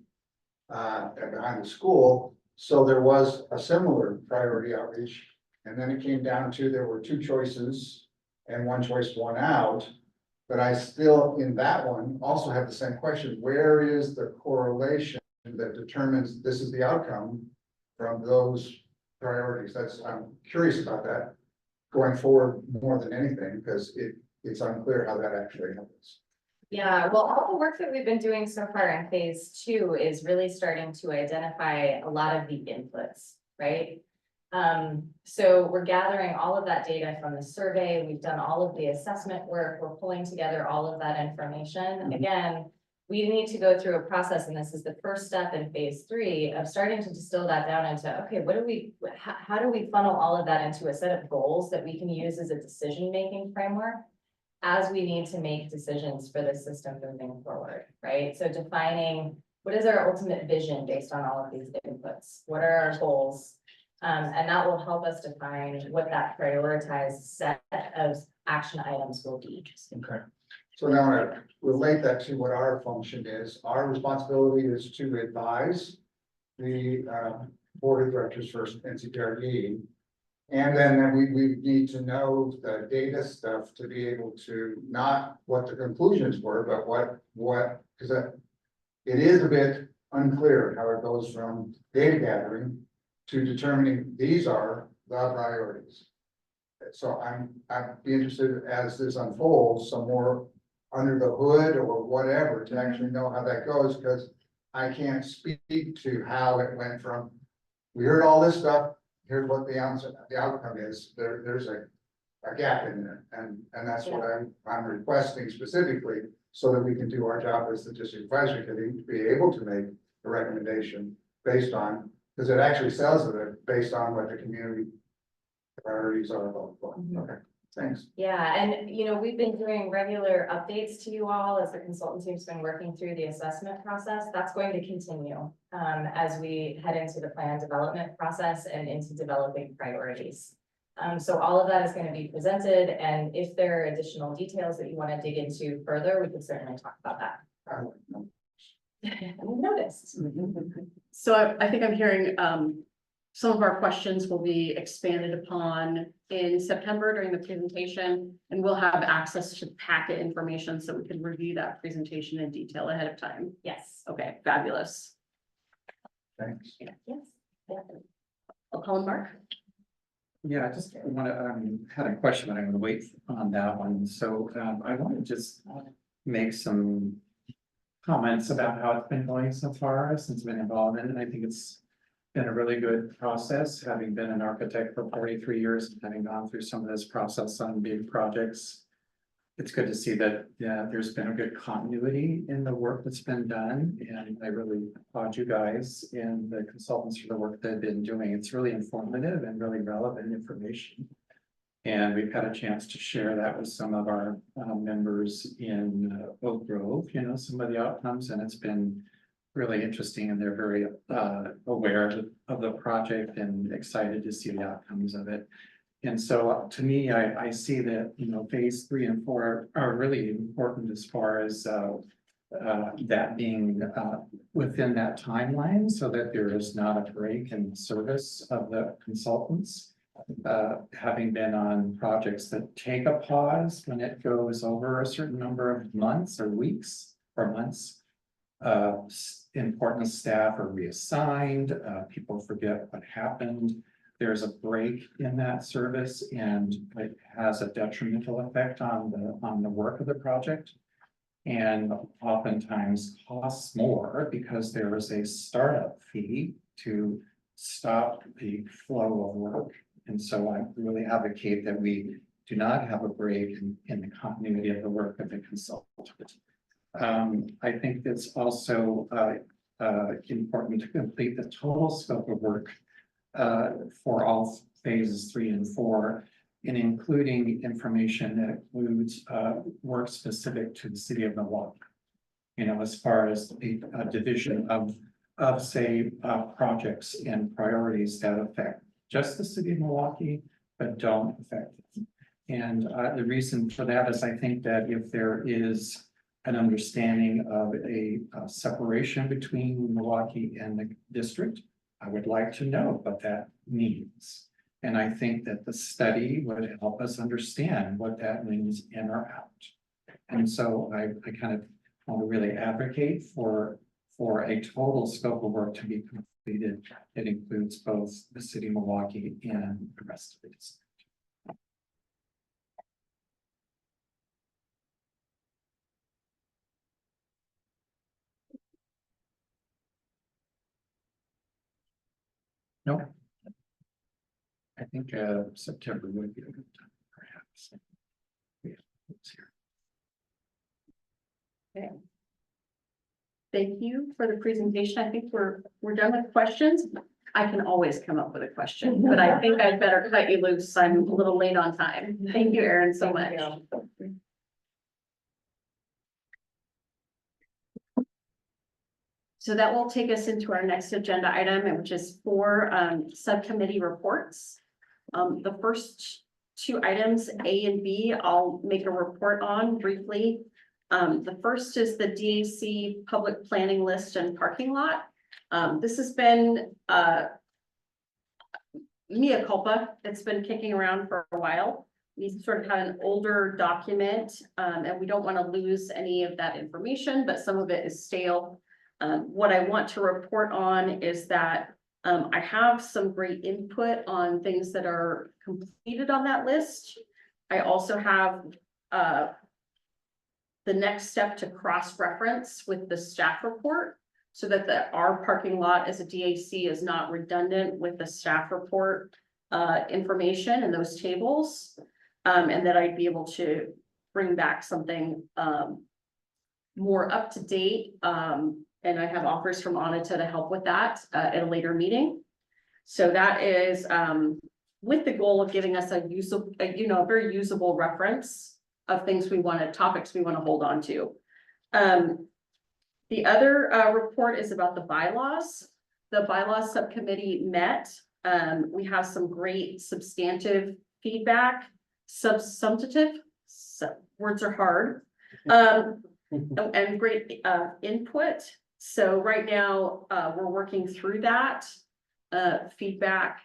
behind the school. So there was a similar priority outreach. And then it came down to, there were two choices and one choice won out. But I still, in that one, also have the same question. Where is the correlation that determines this is the outcome from those priorities? I'm curious about that going forward more than anything, because it's unclear how that actually happens. Yeah, well, all the work that we've been doing so far in phase two is really starting to identify a lot of the inputs, right? So we're gathering all of that data from the survey. We've done all of the assessment work. We're pulling together all of that information. Again, we need to go through a process, and this is the first step in phase three of starting to distill that down into, okay, how do we funnel all of that into a set of goals that we can use as a decision-making framework as we need to make decisions for the system moving forward, right? So defining what is our ultimate vision based on all of these inputs? What are our goals? And that will help us define what that prioritized set of action items will be. Okay. So now I relate that to what our function is. Our responsibility is to advise the board of directors for NCPRD. And then we need to know the data stuff to be able to, not what the conclusions were, but what, because it is a bit unclear how it goes from data gathering to determining these are the priorities. So I'd be interested as this unfolds, some more under the hood or whatever to actually know how that goes, because I can't speak to how it went from, we heard all this stuff, here's what the outcome is. There's a gap in there, and that's what I'm requesting specifically, so that we can do our job as the district advisory committee to be able to make a recommendation based on, because it actually says it based on what the community priorities are. Okay, thanks. Yeah, and we've been doing regular updates to you all as the consultant team's been working through the assessment process. That's going to continue as we head into the plan development process and into developing priorities. So all of that is going to be presented, and if there are additional details that you want to dig into further, we could certainly talk about that. I noticed. So I think I'm hearing, some of our questions will be expanded upon in September during the presentation, and we'll have access to packet information so we can review that presentation in detail ahead of time. Yes. Okay, fabulous. Thanks. Yes. I'll call in Mark. Yeah, I just want to, had a question, but I'm going to wait on that one. So I want to just make some comments about how it's been going so far since I've been involved in it. And I think it's been a really good process, having been an architect for 43 years, and having gone through some of this process on big projects. It's good to see that, yeah, there's been a good continuity in the work that's been done, and I really applaud you guys and the consultants for the work they've been doing. It's really informative and really relevant information. And we've had a chance to share that with some of our members in Oak Grove, some of the outcomes, and it's been really interesting, and they're very aware of the project and excited to see the outcomes of it. And so to me, I see that, phase 3 and 4 are really important as far as that being within that timeline, so that there is not a break in the service of the consultants. Having been on projects that take a pause when it goes over a certain number of months or weeks or months, important staff are reassigned, people forget what happened. There's a break in that service, and it has a detrimental effect on the work of the project. And oftentimes costs more because there is a startup fee to stop the flow of work. And so I really advocate that we do not have a break in the continuity of the work of the consultant. I think it's also important to complete the total scope of work for all phases 3 and 4, and including information that includes work specific to the city of Milwaukee. You know, as far as the division of say projects and priorities that affect just the city of Milwaukee, but don't affect it. And the reason for that is I think that if there is an understanding of a separation between Milwaukee and the district, I would like to know what that means. And I think that the study would help us understand what that means in or out. And so I kind of want to really advocate for a total scope of work to be completed. It includes both the city of Milwaukee and the rest of the district. No. I think September would be a good time, perhaps. Yeah, it's here. Okay. Thank you for the presentation. I think we're done with questions. I can always come up with a question, but I think I'd better cut you loose. I'm a little late on time. Thank you, Erin, so much. So that will take us into our next agenda item, which is 4 subcommittee reports. The first 2 items, A and B, I'll make a report on briefly. The first is the DAC public planning list and parking lot. This has been mea culpa. It's been kicking around for a while. We sort of had an older document, and we don't want to lose any of that information, but some of it is stale. What I want to report on is that I have some great input on things that are completed on that list. I also have the next step to cross-reference with the staff report so that our parking lot as a DAC is not redundant with the staff report information in those tables. And that I'd be able to bring back something more up to date. And I have offers from Anita to help with that at a later meeting. So that is with the goal of giving us a usable, a very usable reference of things topics we want to hold on to. The other report is about the bylaws. The bylaws subcommittee met. We have some great substantive feedback, substantive, words are hard, and great input. So right now, we're working through that feedback,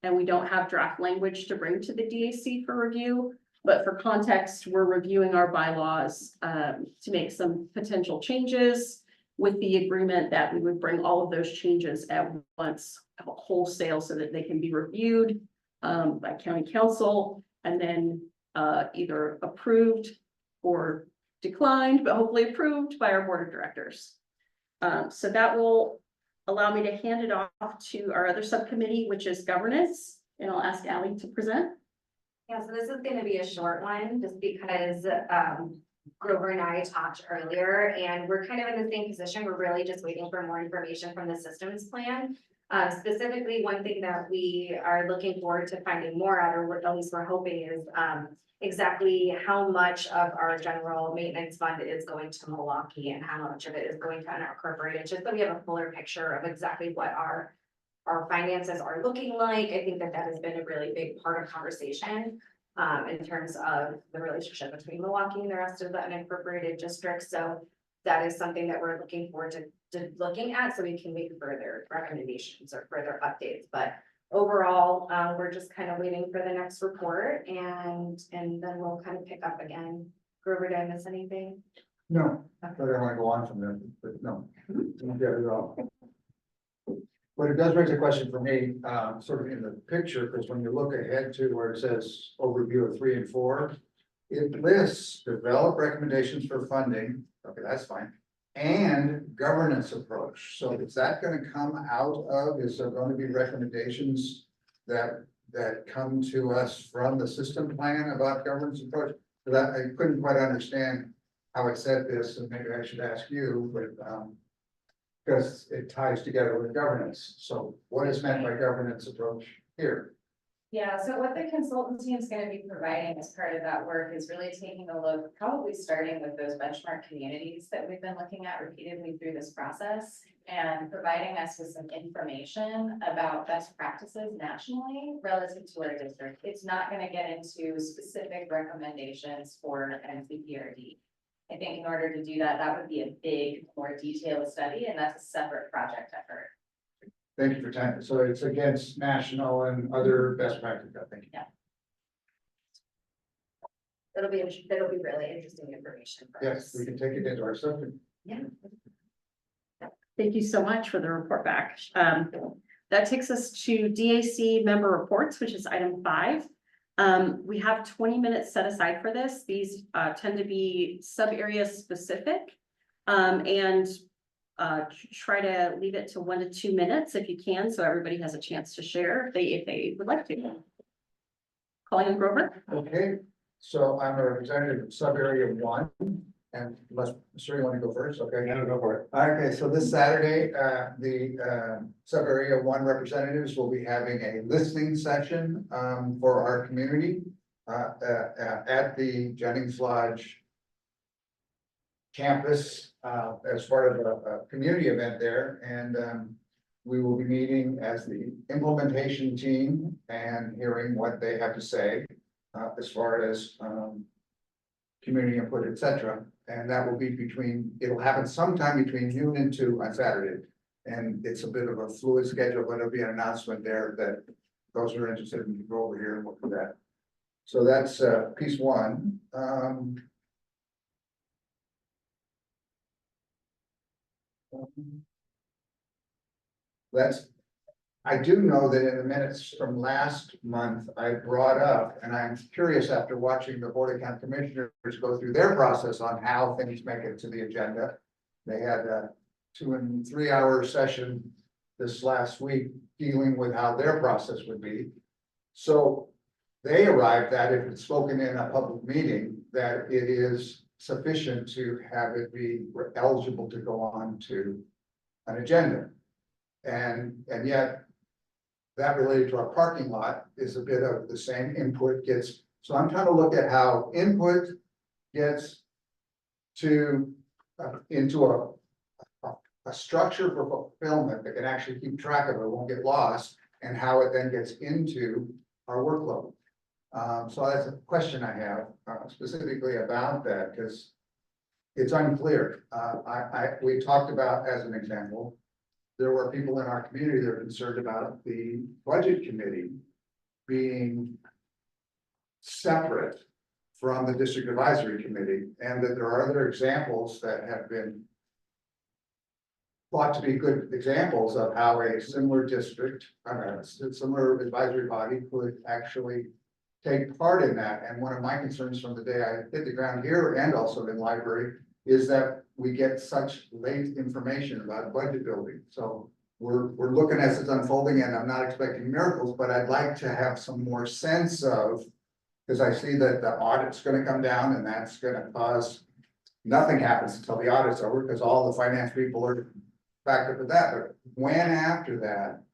and we don't have draft language to bring to the DAC for review. But for context, we're reviewing our bylaws to make some potential changes with the agreement that we would bring all of those changes at once wholesale so that they can be reviewed by county council and then either approved or declined, but hopefully approved by our board of directors. So that will allow me to hand it off to our other subcommittee, which is governance, and I'll ask Allie to present. Yeah, so this is gonna be a short one, just because Grover and I talked earlier, and we're kind of in the same position. We're really just waiting for more information from the systems plan. Specifically, one thing that we are looking forward to finding more out, or at least we're hoping, is exactly how much of our general maintenance fund is going to Milwaukee and how much of it is going to unincorporated, just so we have a fuller picture of exactly what our finances are looking like. I think that has been a really big part of conversation in terms of the relationship between Milwaukee and the rest of the unincorporated districts. So that is something that we're looking forward to looking at, so we can make further recommendations or further updates. But overall, we're just kind of waiting for the next report, and then we'll kind of pick up again. Grover, did I miss anything? No, but I want to go on from there, but no. Don't get it all. But it does raise a question for me, sort of in the picture, because when you look ahead to where it says overview of 3 and 4, it lists develop recommendations for funding, okay, that's fine. And governance approach, so is that gonna come out of, is there gonna be recommendations that come to us from the system plan about governance approach? That I couldn't quite understand how it said this, and maybe I should ask you, but, because it ties together with governance, so what is meant by governance approach here? Yeah, so what the consultant team is gonna be providing as part of that work is really taking a look, probably starting with those benchmark communities that we've been looking at repeatedly through this process. And providing us with some information about best practices nationally relative to our district. It's not gonna get into specific recommendations for NCPRD. I think in order to do that, that would be a big, more detailed study, and that's a separate project effort. Thank you for time, so it's against national and other best practice, I think. That'll be really interesting information for Yes, us. we can take it into our subject. Yeah. Thank you so much for the report back. That takes us to DAC member reports, which is item 5. We have 20 minutes set aside for this. These tend to be sub-area specific. And try to leave it to 1 to 2 minutes if you can, so everybody has a chance to share if they would like to. Calling on Grover. Okay, so I'm a representative of sub-area 1, and unless, sure, you want to go first, okay? I don't go for it. Okay, so this Saturday, the sub-area 1 representatives will be having a listening session for our community at the Jennings Lodge campus as part of a community event there, and we will be meeting as the implementation team and hearing what they have to say as far as community input, etc. And that will be it'll happen sometime between noon and 2 on Saturday. And it's a bit of a fluid schedule, but there'll be an announcement there that those who are interested can go over here and look for that. So that's piece 1. I do know that in the minutes from last month, I brought up, and I'm curious after watching the Board of County Commissioners go through their process on how things make it to the agenda. They had a 2 and 3 hour session this last week dealing with how their process would be. So they arrived at, if it's spoken in a public meeting, that it is sufficient to have it be eligible to go on to an agenda. And yet that related to our parking lot is a bit of the same input gets. So I'm trying to look at how input gets to into a structure for fulfillment that can actually keep track of it, won't get lost, and how it then gets into our workload. So that's a question I have specifically about that, because it's unclear. We talked about, as an example, there were people in our community that are concerned about the budget committee being separate from the district advisory committee, and that there are other examples that have been thought to be good examples of how a similar district, similar advisory body could actually take part in that. And one of my concerns from the day I hit the ground here and also in library is that we get such late information about budget building. So we're looking as it's unfolding, and I'm not expecting miracles, but I'd like to have some more sense of, because I see that the audit's gonna come down, and that's gonna cause, nothing happens until the audit's over, because all the finance people are backed up with that. But when after that,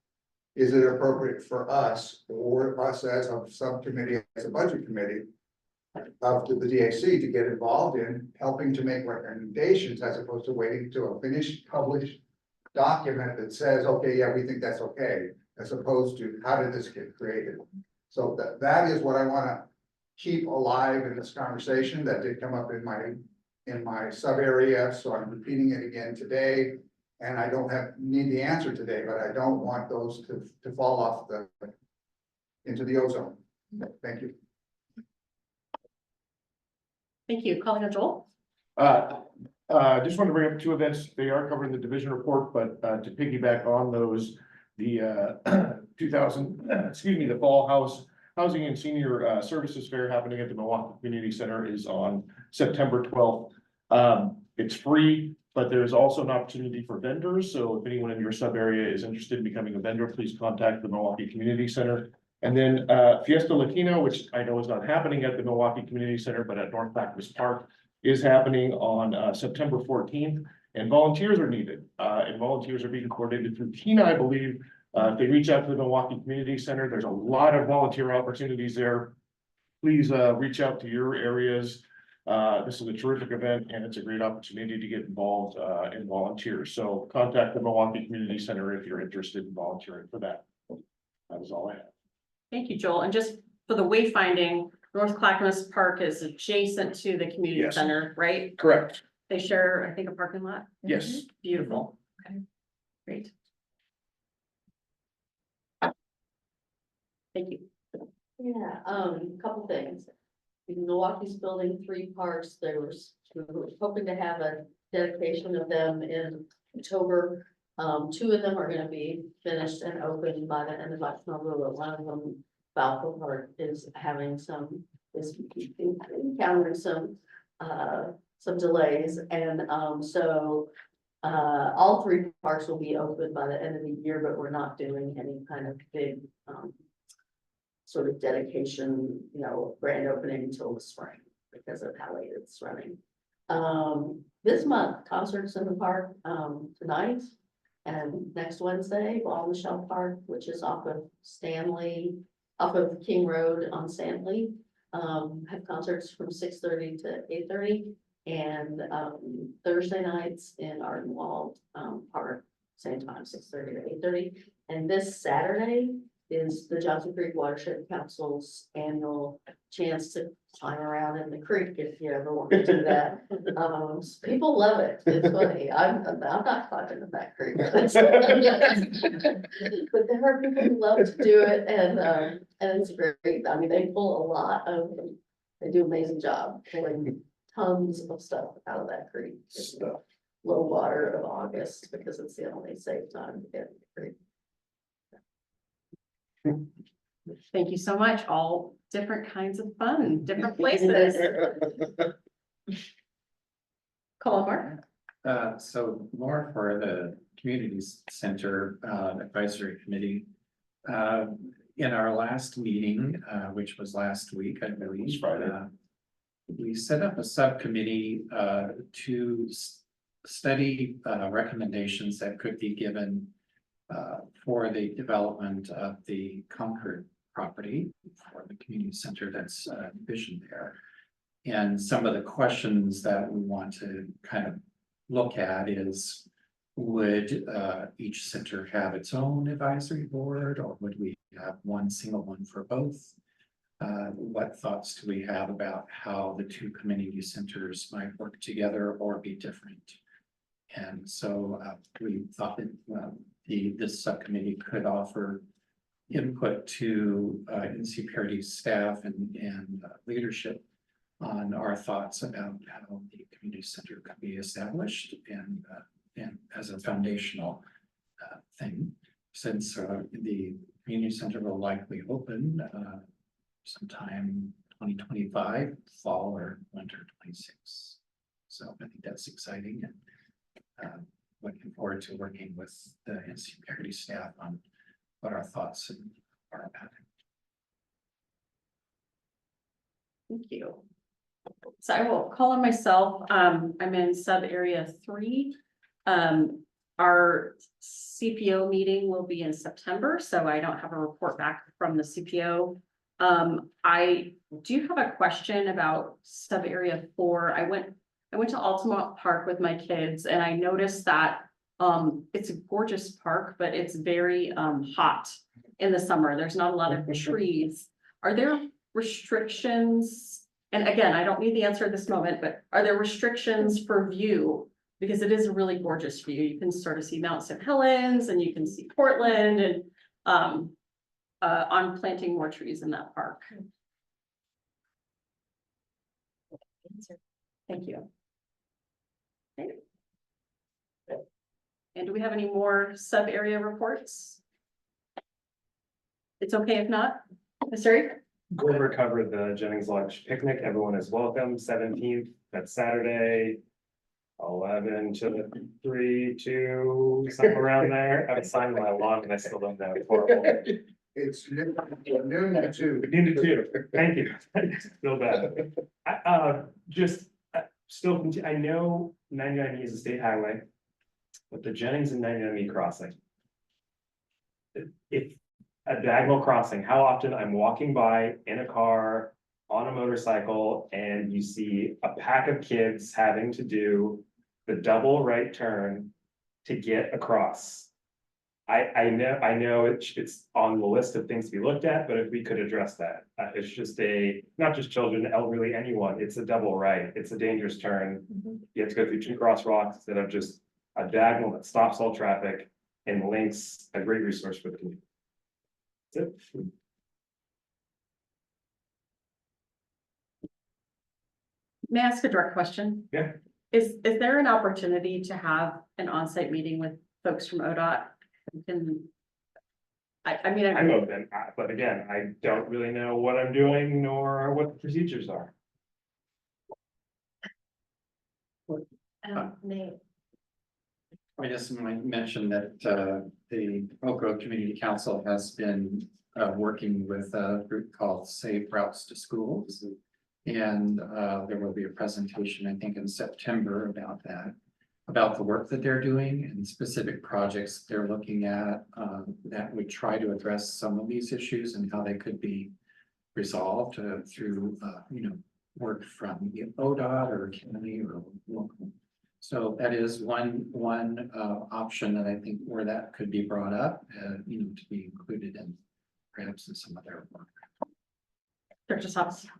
is it appropriate for us, or us as a subcommittee, as a budget committee, of the DAC to get involved in helping to make recommendations, as opposed to waiting to a finished published document that says, okay, yeah, we think that's okay, as opposed to how did this get created? So that is what I want to keep alive in this conversation that did come up in my sub area. So I'm repeating it again today, and I don't need the answer today, but I don't want those to fall off into the ozone. Thank you. Thank you. Calling on Joel. Just want to bring up 2 events. They are covered in the division report, but to piggyback on those, the the Fall House Housing and Senior Services Fair happening at the Milwaukee Community Center is on September 12th. It's free, but there's also an opportunity for vendors. So if anyone in your sub area is interested in becoming a vendor, please contact the Milwaukee Community Center. And then Fiesta Latino, which I know is not happening at the Milwaukee Community Center, but at North Clackamas Park, is happening on September 14th. And volunteers are needed, and volunteers are being coordinated through Tina, I believe. If they reach out to the Milwaukee Community Center, there's a lot of volunteer opportunities there. Please reach out to your areas. This is a terrific event and it's a great opportunity to get involved in volunteers. So contact the Milwaukee Community Center if you're interested in volunteering for that. That is all I have. Thank you, Joel. And just for the wayfinding, North Clackamas Park is adjacent to the community Yes. center, right? Correct. They share, I think, a parking lot. Yes. Beautiful. Okay, great. Thank you. Yeah, couple things. Milwaukee's building 3 parks. We were hoping to have a dedication of them in October. 2 of them are gonna be finished and open by the end of October, but one of them, Falco Park, is encountering some delays, and so all 3 parks will be open by the end of the year, but we're not doing any kind of big sort of dedication, grand opening until the spring because of how late it's running. This month, concerts in the park tonight and next Wednesday, Ball Michelle Park, which is off of King Road on Stanley. Have concerts from 6:30 to 8:30, and Thursday nights in Ardenwald Park, same time, 6:30 to 8:30. And this Saturday is the Johnson Creek Watershed Council's annual chance to climb around in the creek if you ever want to do that. People love it. It's funny. I'm not climbing in that creek. But there are people who love to do it, and it's great. I mean, they do an amazing job pulling tons of stuff out of that creek. It's the low water of August because it's the only safe time to get in the creek. Thank you so much. All different kinds of fun, different places. Call Mark. So more for the community center advisory committee. In our last meeting, which was last week, I believe, we set up a subcommittee to study recommendations that could be given for the development of the Concord property for the community center that's envisioned there. And some of the questions that we want to kind of look at is, would each center have its own advisory board, or would we have one single one for both? What thoughts do we have about how the 2 community centers might work together or be different? And so we thought that this subcommittee could offer input to NCPRD staff and leadership on our thoughts about how the community center could be established and as a foundational thing, since the community center will likely open sometime 2025, fall or winter 26. So I think that's exciting, and looking forward to working with the NCPRD staff on what our thoughts are about it. Thank you. So I will call on myself. I'm in sub area 3. Our CPO meeting will be in September, so I don't have a report back from the CPO. I do have a question about sub area 4. I went to Altamont Park with my kids, and I noticed that it's a gorgeous park, but it's very hot in the summer. There's not a lot of trees. Are there restrictions? And again, I don't need the answer at this moment, but are there restrictions for view? Because it is a really gorgeous view. You can sort of see Mount St. Helens, and you can see Portland, and on planting more trees in that park. Thank you. Okay. And do we have any more sub area reports? It's okay if not. Sorry? Gilbert covered the Jennings Lodge picnic. Everyone is welcome. 17th, that's Saturday. 11 to 3, 2, something around there. I haven't signed my log and I still don't know. It's horrible. It's noon to two. Noon to 2. Thank you. Feel bad. I know 99E is a state highway. But the Jennings and 99E crossing. If a diagonal crossing, how often I'm walking by in a car, on a motorcycle, and you see a pack of kids having to do the double right turn to get across. I know it's on the list of things to be looked at, but if we could address that, it's just not just children, elderly, anyone, it's a double right, it's a dangerous turn. You have to go through 2 crosswalks instead of just a diagonal that stops all traffic and links, a great resource for the community. That's it. May I ask a direct question? Yeah. Is there an opportunity to have an on-site meeting with folks from ODOT? I mean, I'm open, but again, I don't really know what I'm doing nor what the procedures are. Nate. I just might mention that the Oak Grove Community Council has been working with a group called Safe Routes to Schools. And there will be a presentation, I think, in September about that, about the work that they're doing and specific projects they're looking at that would try to address some of these issues and how they could be resolved through, work from the ODOT or county or local. So that is one option that I think where that could be brought up, to be included in perhaps in some of their work.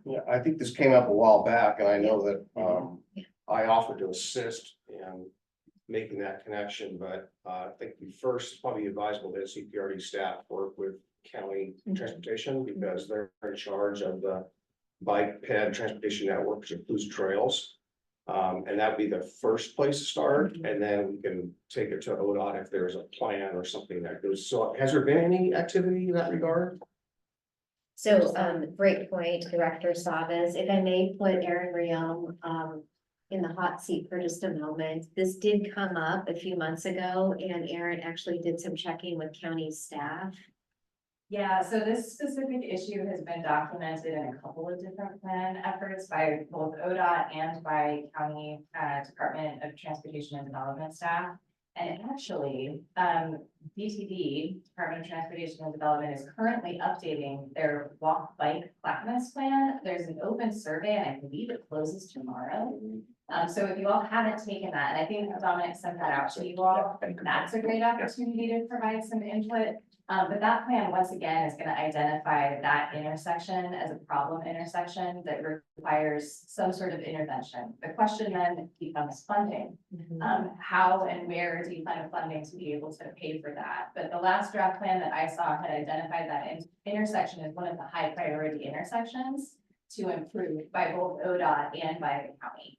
Yeah, I think this came up a while back, and I know that I offered to assist in making that connection, but I think we first, it's probably advisable that NCPRD staff work with county transportation, because they're in charge of the bike ped transportation network, which includes trails. And that'd be the first place to start, and then we can take it to ODOT if there's a plan or something that goes. So has there been any activity in that regard? So, great point, Director Savas. If I may put Aaron Riom, in the hot seat for just a moment. This did come up a few months ago, and Aaron actually did some checking with county staff. Yeah, so this specific issue has been documented in a couple of different plan efforts by both ODOT and by County Department of Transportation and Development staff. And actually, DTD, Department of Transportation and Development, is currently updating their walk bike flatness plan. There's an open survey, and I believe it closes tomorrow. So if you all haven't taken that, and I think Dominic sent that out to you all, that's a great opportunity to provide some input. But that plan, once again, is gonna identify that intersection as a problem intersection that requires some sort of intervention. The question then becomes funding. How and where do you find funding to be able to pay for that? But the last draft plan that I saw had identified that intersection as one of the high priority intersections to improve by both ODOT and by the county.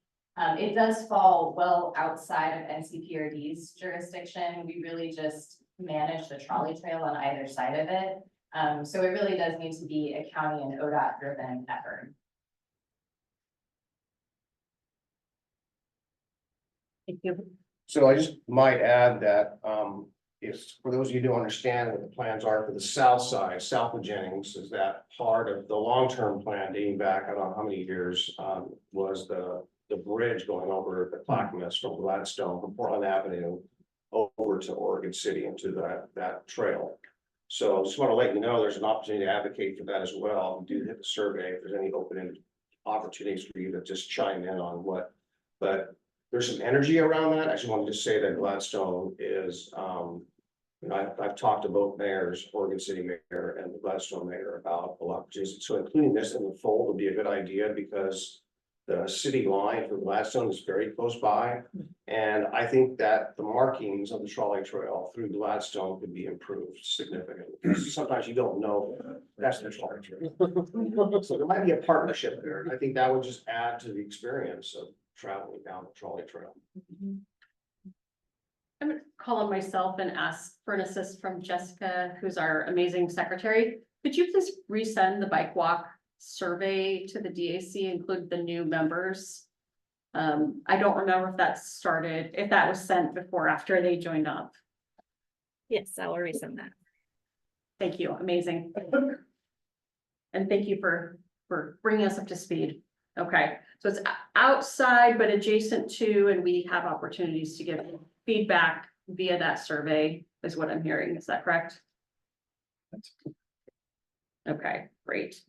It does fall well outside of NCPRD's jurisdiction. We really just manage the trolley trail on either side of it. So it really does need to be a county and ODOT driven effort. Thank you. So I just might add that, if, for those of you who don't understand what the plans are for the south side, south of Jennings, is that part of the long-term plan dating back, I don't know how many years, was the bridge going over the Clackamas from Gladstone, from Portland Avenue over to Oregon City into that trail. So I just want to let you know, there's an opportunity to advocate for that as well. Do hit the survey if there's any open opportunities for you to just chime in on what, but there's some energy around that. I just wanted to say that Gladstone is, I've talked to both mayors, Oregon City mayor and the Gladstone mayor, about a lot of opportunities. So including this in the fold would be a good idea, because the city line for Gladstone is very close by. And I think that the markings of the trolley trail through Gladstone could be improved significantly. Sometimes you don't know that's the trolley trail. So there might be a partnership there. I think that would just add to the experience of traveling down the trolley trail. I'm gonna call on myself and ask for an assist from Jessica, who's our amazing secretary. Could you please resend the bike walk survey to the DAC, include the new members? I don't remember if that started, if that was sent before or after they joined up. Yes, I will resend that. Thank you, amazing. And thank you for bringing us up to speed. Okay, so it's outside but adjacent to, and we have opportunities to give feedback via that survey, is what I'm hearing. Is that correct? Okay, great.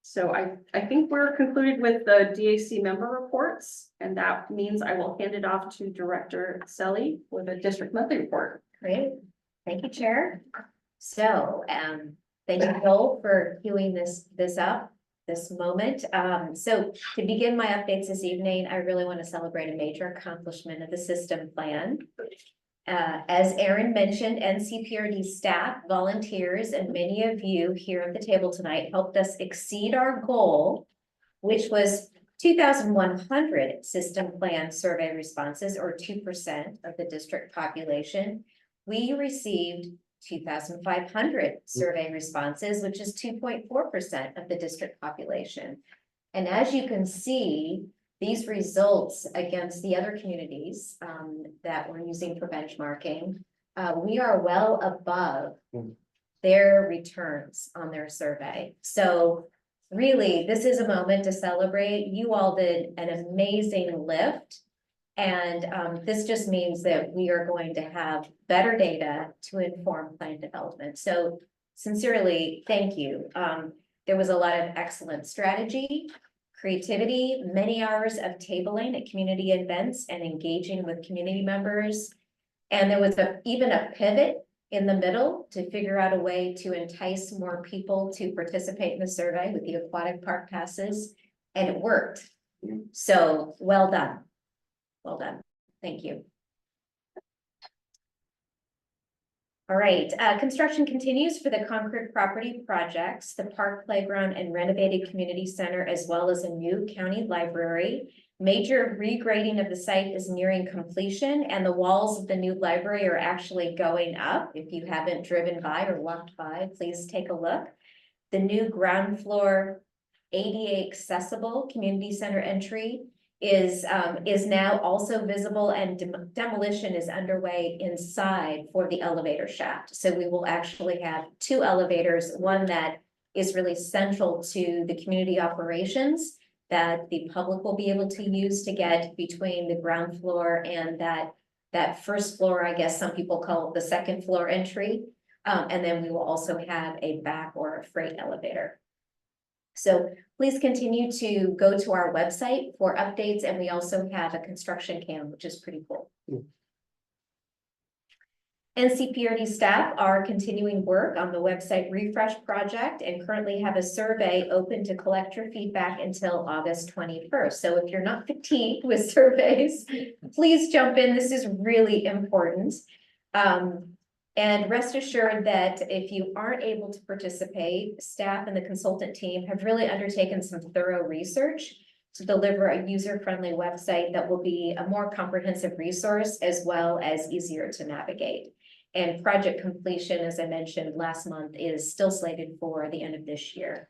So I think we're concluded with the DAC member reports, and that means I will hand it off to Director Selly with a district monthly report. Great, thank you, Chair. So, thank you, Joel, for queuing this up, this moment. So to begin my updates this evening, I really want to celebrate a major accomplishment of the system plan. As Aaron mentioned, NCPRD staff, volunteers, and many of you here at the table tonight helped us exceed our goal, which was 2,100 system plan survey responses, or 2% of the district population. We received 2,500 survey responses, which is 2.4% of the district population. And as you can see, these results against the other communities that we're using for benchmarking, we are well above their returns on their survey. So really, this is a moment to celebrate. You all did an amazing lift. And this just means that we are going to have better data to inform plan development. So sincerely, thank you. There was a lot of excellent strategy, creativity, many hours of tabling at community events and engaging with community members. And there was even a pivot in the middle to figure out a way to entice more people to participate in the survey with the aquatic park passes, and it worked. So well done. Well done. Thank you. All right, construction continues for the Concord property projects, the park playground and renovated community center, as well as a new county library. Major regrading of the site is nearing completion, and the walls of the new library are actually going up. If you haven't driven by or walked by, please take a look. The new ground floor ADA accessible community center entry is now also visible, and demolition is underway inside for the elevator shaft. So we will actually have 2 elevators, one that is really central to the community operations that the public will be able to use to get between the ground floor and that first floor, I guess some people call it the second floor entry. And then we will also have a back or a freight elevator. So please continue to go to our website for updates, and we also have a construction cam, which is pretty cool. NCPRD staff are continuing work on the website refresh project and currently have a survey open to collect your feedback until August 21st. So if you're not fatigued with surveys, please jump in. This is really important. And rest assured that if you aren't able to participate, staff and the consultant team have really undertaken some thorough research to deliver a user-friendly website that will be a more comprehensive resource as well as easier to navigate. And project completion, as I mentioned last month, is still slated for the end of this year.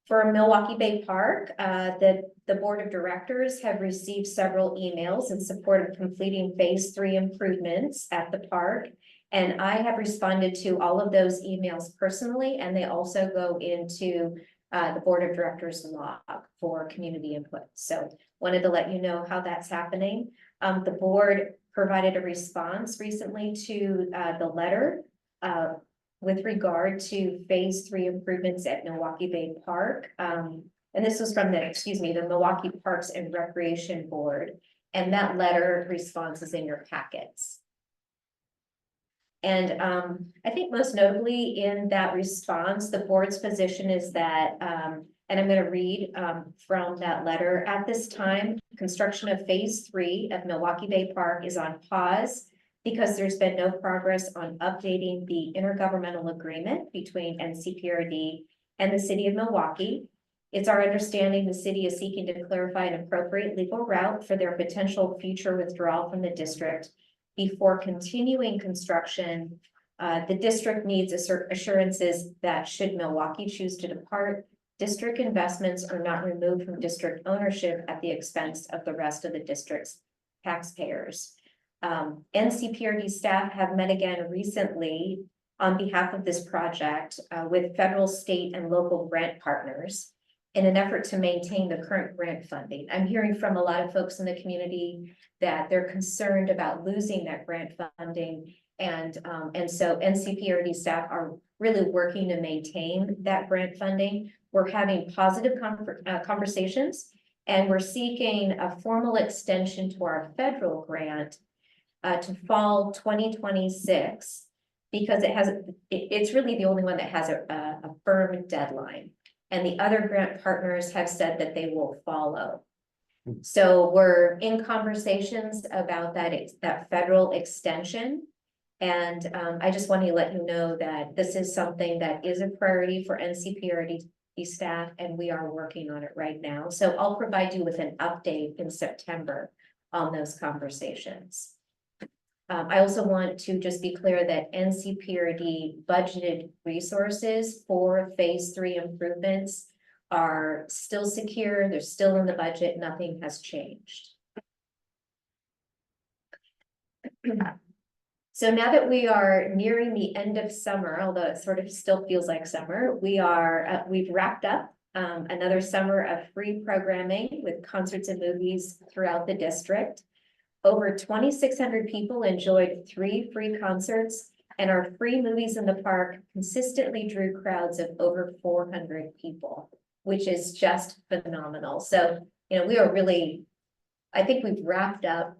For Milwaukee Bay Park, the board of directors have received several emails in support of completing phase 3 improvements at the park. And I have responded to all of those emails personally, and they also go into the board of directors log for community input. So wanted to let you know how that's happening. The board provided a response recently to the letter with regard to phase 3 improvements at Milwaukee Bay Park. And this was from the Milwaukee Parks and Recreation Board. And that letter response is in your packets. And I think most notably in that response, the board's position is that, and I'm going to read from that letter. At this time, construction of phase 3 of Milwaukee Bay Park is on pause because there's been no progress on updating the intergovernmental agreement between NCPRD and the city of Milwaukee. It's our understanding the city is seeking to clarify an appropriate legal route for their potential future withdrawal from the district before continuing construction The district needs assurances that should Milwaukee choose to depart, district investments are not removed from district ownership at the expense of the rest of the district's taxpayers. NCPRD staff have met again recently on behalf of this project with federal, state, and local grant partners in an effort to maintain the current grant funding. I'm hearing from a lot of folks in the community that they're concerned about losing that grant funding. And so NCPRD staff are really working to maintain that grant funding. We're having positive conversations, and we're seeking a formal extension to our federal grant to fall 2026, because it's really the only one that has a firm deadline. And the other grant partners have said that they will follow. So we're in conversations about that federal extension. And I just want to let you know that this is something that is a priority for NCPRD staff, and we are working on it right now. So I'll provide you with an update in September on those conversations. I also want to just be clear that NCPRD budgeted resources for phase 3 improvements are still secure. They're still in the budget. Nothing has changed. So now that we are nearing the end of summer, although it sort of still feels like summer, we've wrapped up another summer of free programming with concerts and movies throughout the district. Over 2,600 people enjoyed 3 free concerts, and our free movies in the park consistently drew crowds of over 400 people, which is just phenomenal. So, you know, we are really, I think we've ramped up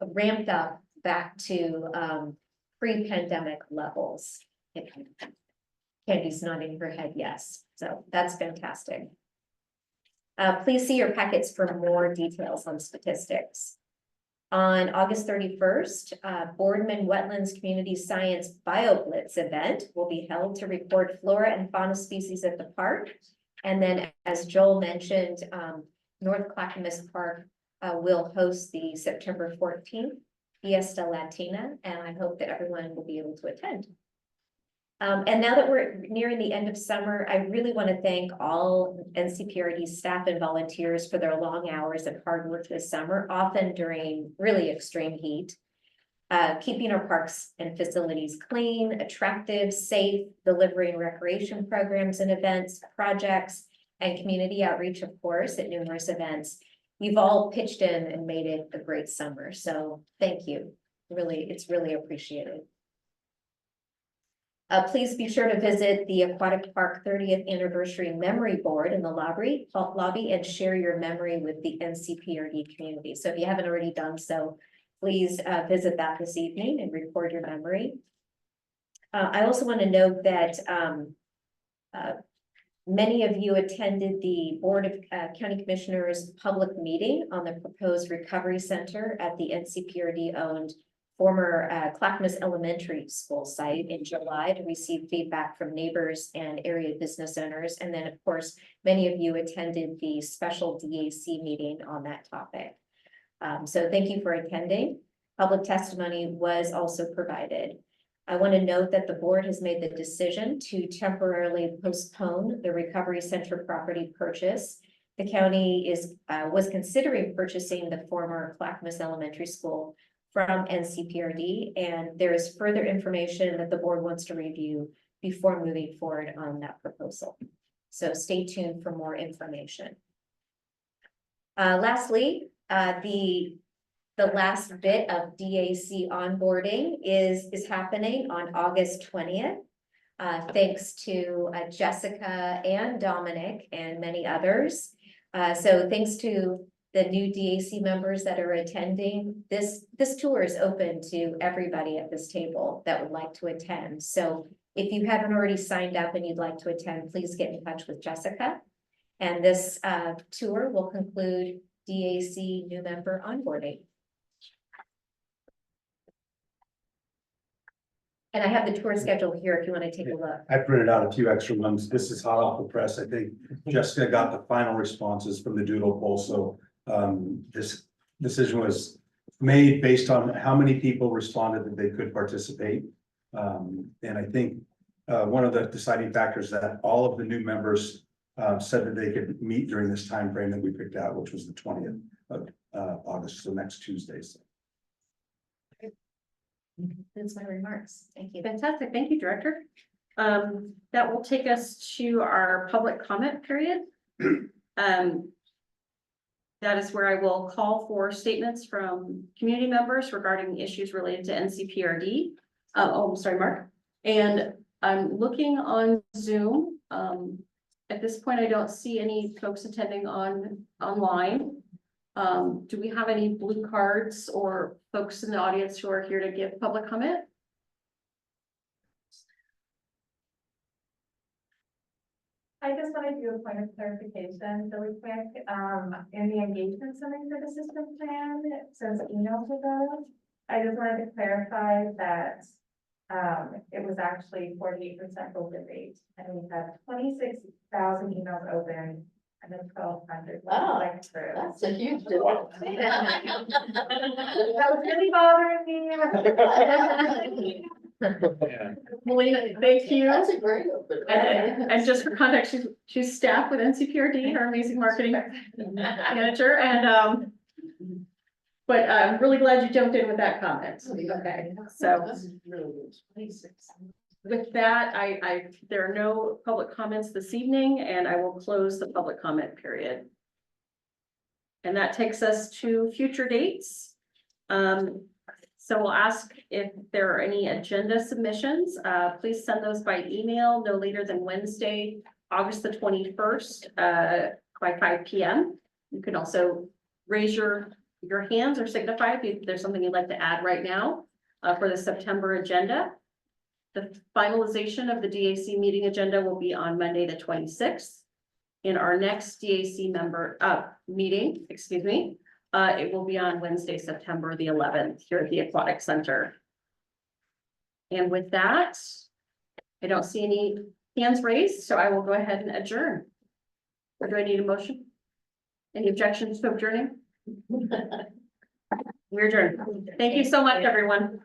back to pre-pandemic levels. Candy's nodding her head yes, so that's fantastic. Please see your packets for more details on statistics. On August 31st, Boardman Wetlands Community Science BioBlitz event will be held to record flora and fauna species at the park. And then, as Joel mentioned, North Clackamas Park will host the September 14th Fiesta Latina, and I hope that everyone will be able to attend. And now that we're nearing the end of summer, I really want to thank all NCPRD staff and volunteers for their long hours and hard work this summer, often during really extreme heat. Keeping our parks and facilities clean, attractive, safe, delivering recreation programs and events, projects, and community outreach, of course, at numerous events. You've all pitched in and made it a great summer, so thank you. Really, it's really appreciated. Please be sure to visit the Aquatic Park 30th Anniversary Memory Board in the lobby and share your memory with the NCPRD community. So if you haven't already done so, please visit that this evening and record your memory. I also want to note that many of you attended the Board of County Commissioners public meeting on the proposed recovery center at the NCPRD-owned former Clackamas Elementary School site in July to receive feedback from neighbors and area business owners. And then, of course, many of you attended the special DAC meeting on that topic. So thank you for attending. Public testimony was also provided. I want to note that the board has made the decision to temporarily postpone the recovery center property purchase. The county was considering purchasing the former Clackamas Elementary School from NCPRD, and there is further information that the board wants to review before moving forward on that proposal. So stay tuned for more information. Lastly, the last bit of DAC onboarding is happening on August 20th. Thanks to Jessica and Dominic and many others. So thanks to the new DAC members that are attending. This tour is open to everybody at this table that would like to attend. So if you haven't already signed up and you'd like to attend, please get in touch with Jessica. And this tour will conclude DAC new member onboarding. And I have the tour schedule here if you want to take a look. I printed out a few extra ones. This is hot off the press. I think Jessica got the final responses from the doodle poll. So this decision was made based on how many people responded that they could participate. And I think, one of the deciding factors that all of the new members, said that they could meet during this time frame that we picked out, which was the 20th of, August, so next Tuesday. So That's my remarks. Thank you. Fantastic. Thank you, Director. That will take us to our public comment period. That is where I will call for statements from community members regarding issues related to NCPRD. I'm sorry, Mark. And I'm looking on Zoom. At this point, I don't see any folks attending online. Do we have any blue cards or folks in the audience who are here to give public comment? I just want to do a point of clarification really quick, in the engagement summary for the system plan, since emails ago. I just wanted to clarify that, it was actually 48% open rate, and we had 26,000 emails open, and then 1,200. Wow, went through. That's a huge difference. That was really bothering me. Melina, thank you. That's a great open. And just for context, she's staff with NCPRD, our amazing marketing manager, and but I'm really glad you jumped in with that comment. Okay, so That's really good. 26. with that, there are no public comments this evening, and I will close the public comment period. And that takes us to future dates. So we'll ask if there are any agenda submissions. Please send those by email no later than Wednesday, August the 21st, by 5 p.m. You can also raise your hands or signify if there's something you'd like to add right now for the September agenda. The finalization of the DAC meeting agenda will be on Monday, the 26th. In our next DAC meeting, it will be on Wednesday, September the 11th here at the Aquatic Center. And with that, I don't see any hands raised, so I will go ahead and adjourn. Or do I need a motion? Any objections to adjourning? We're adjourned. Thank you so much, everyone.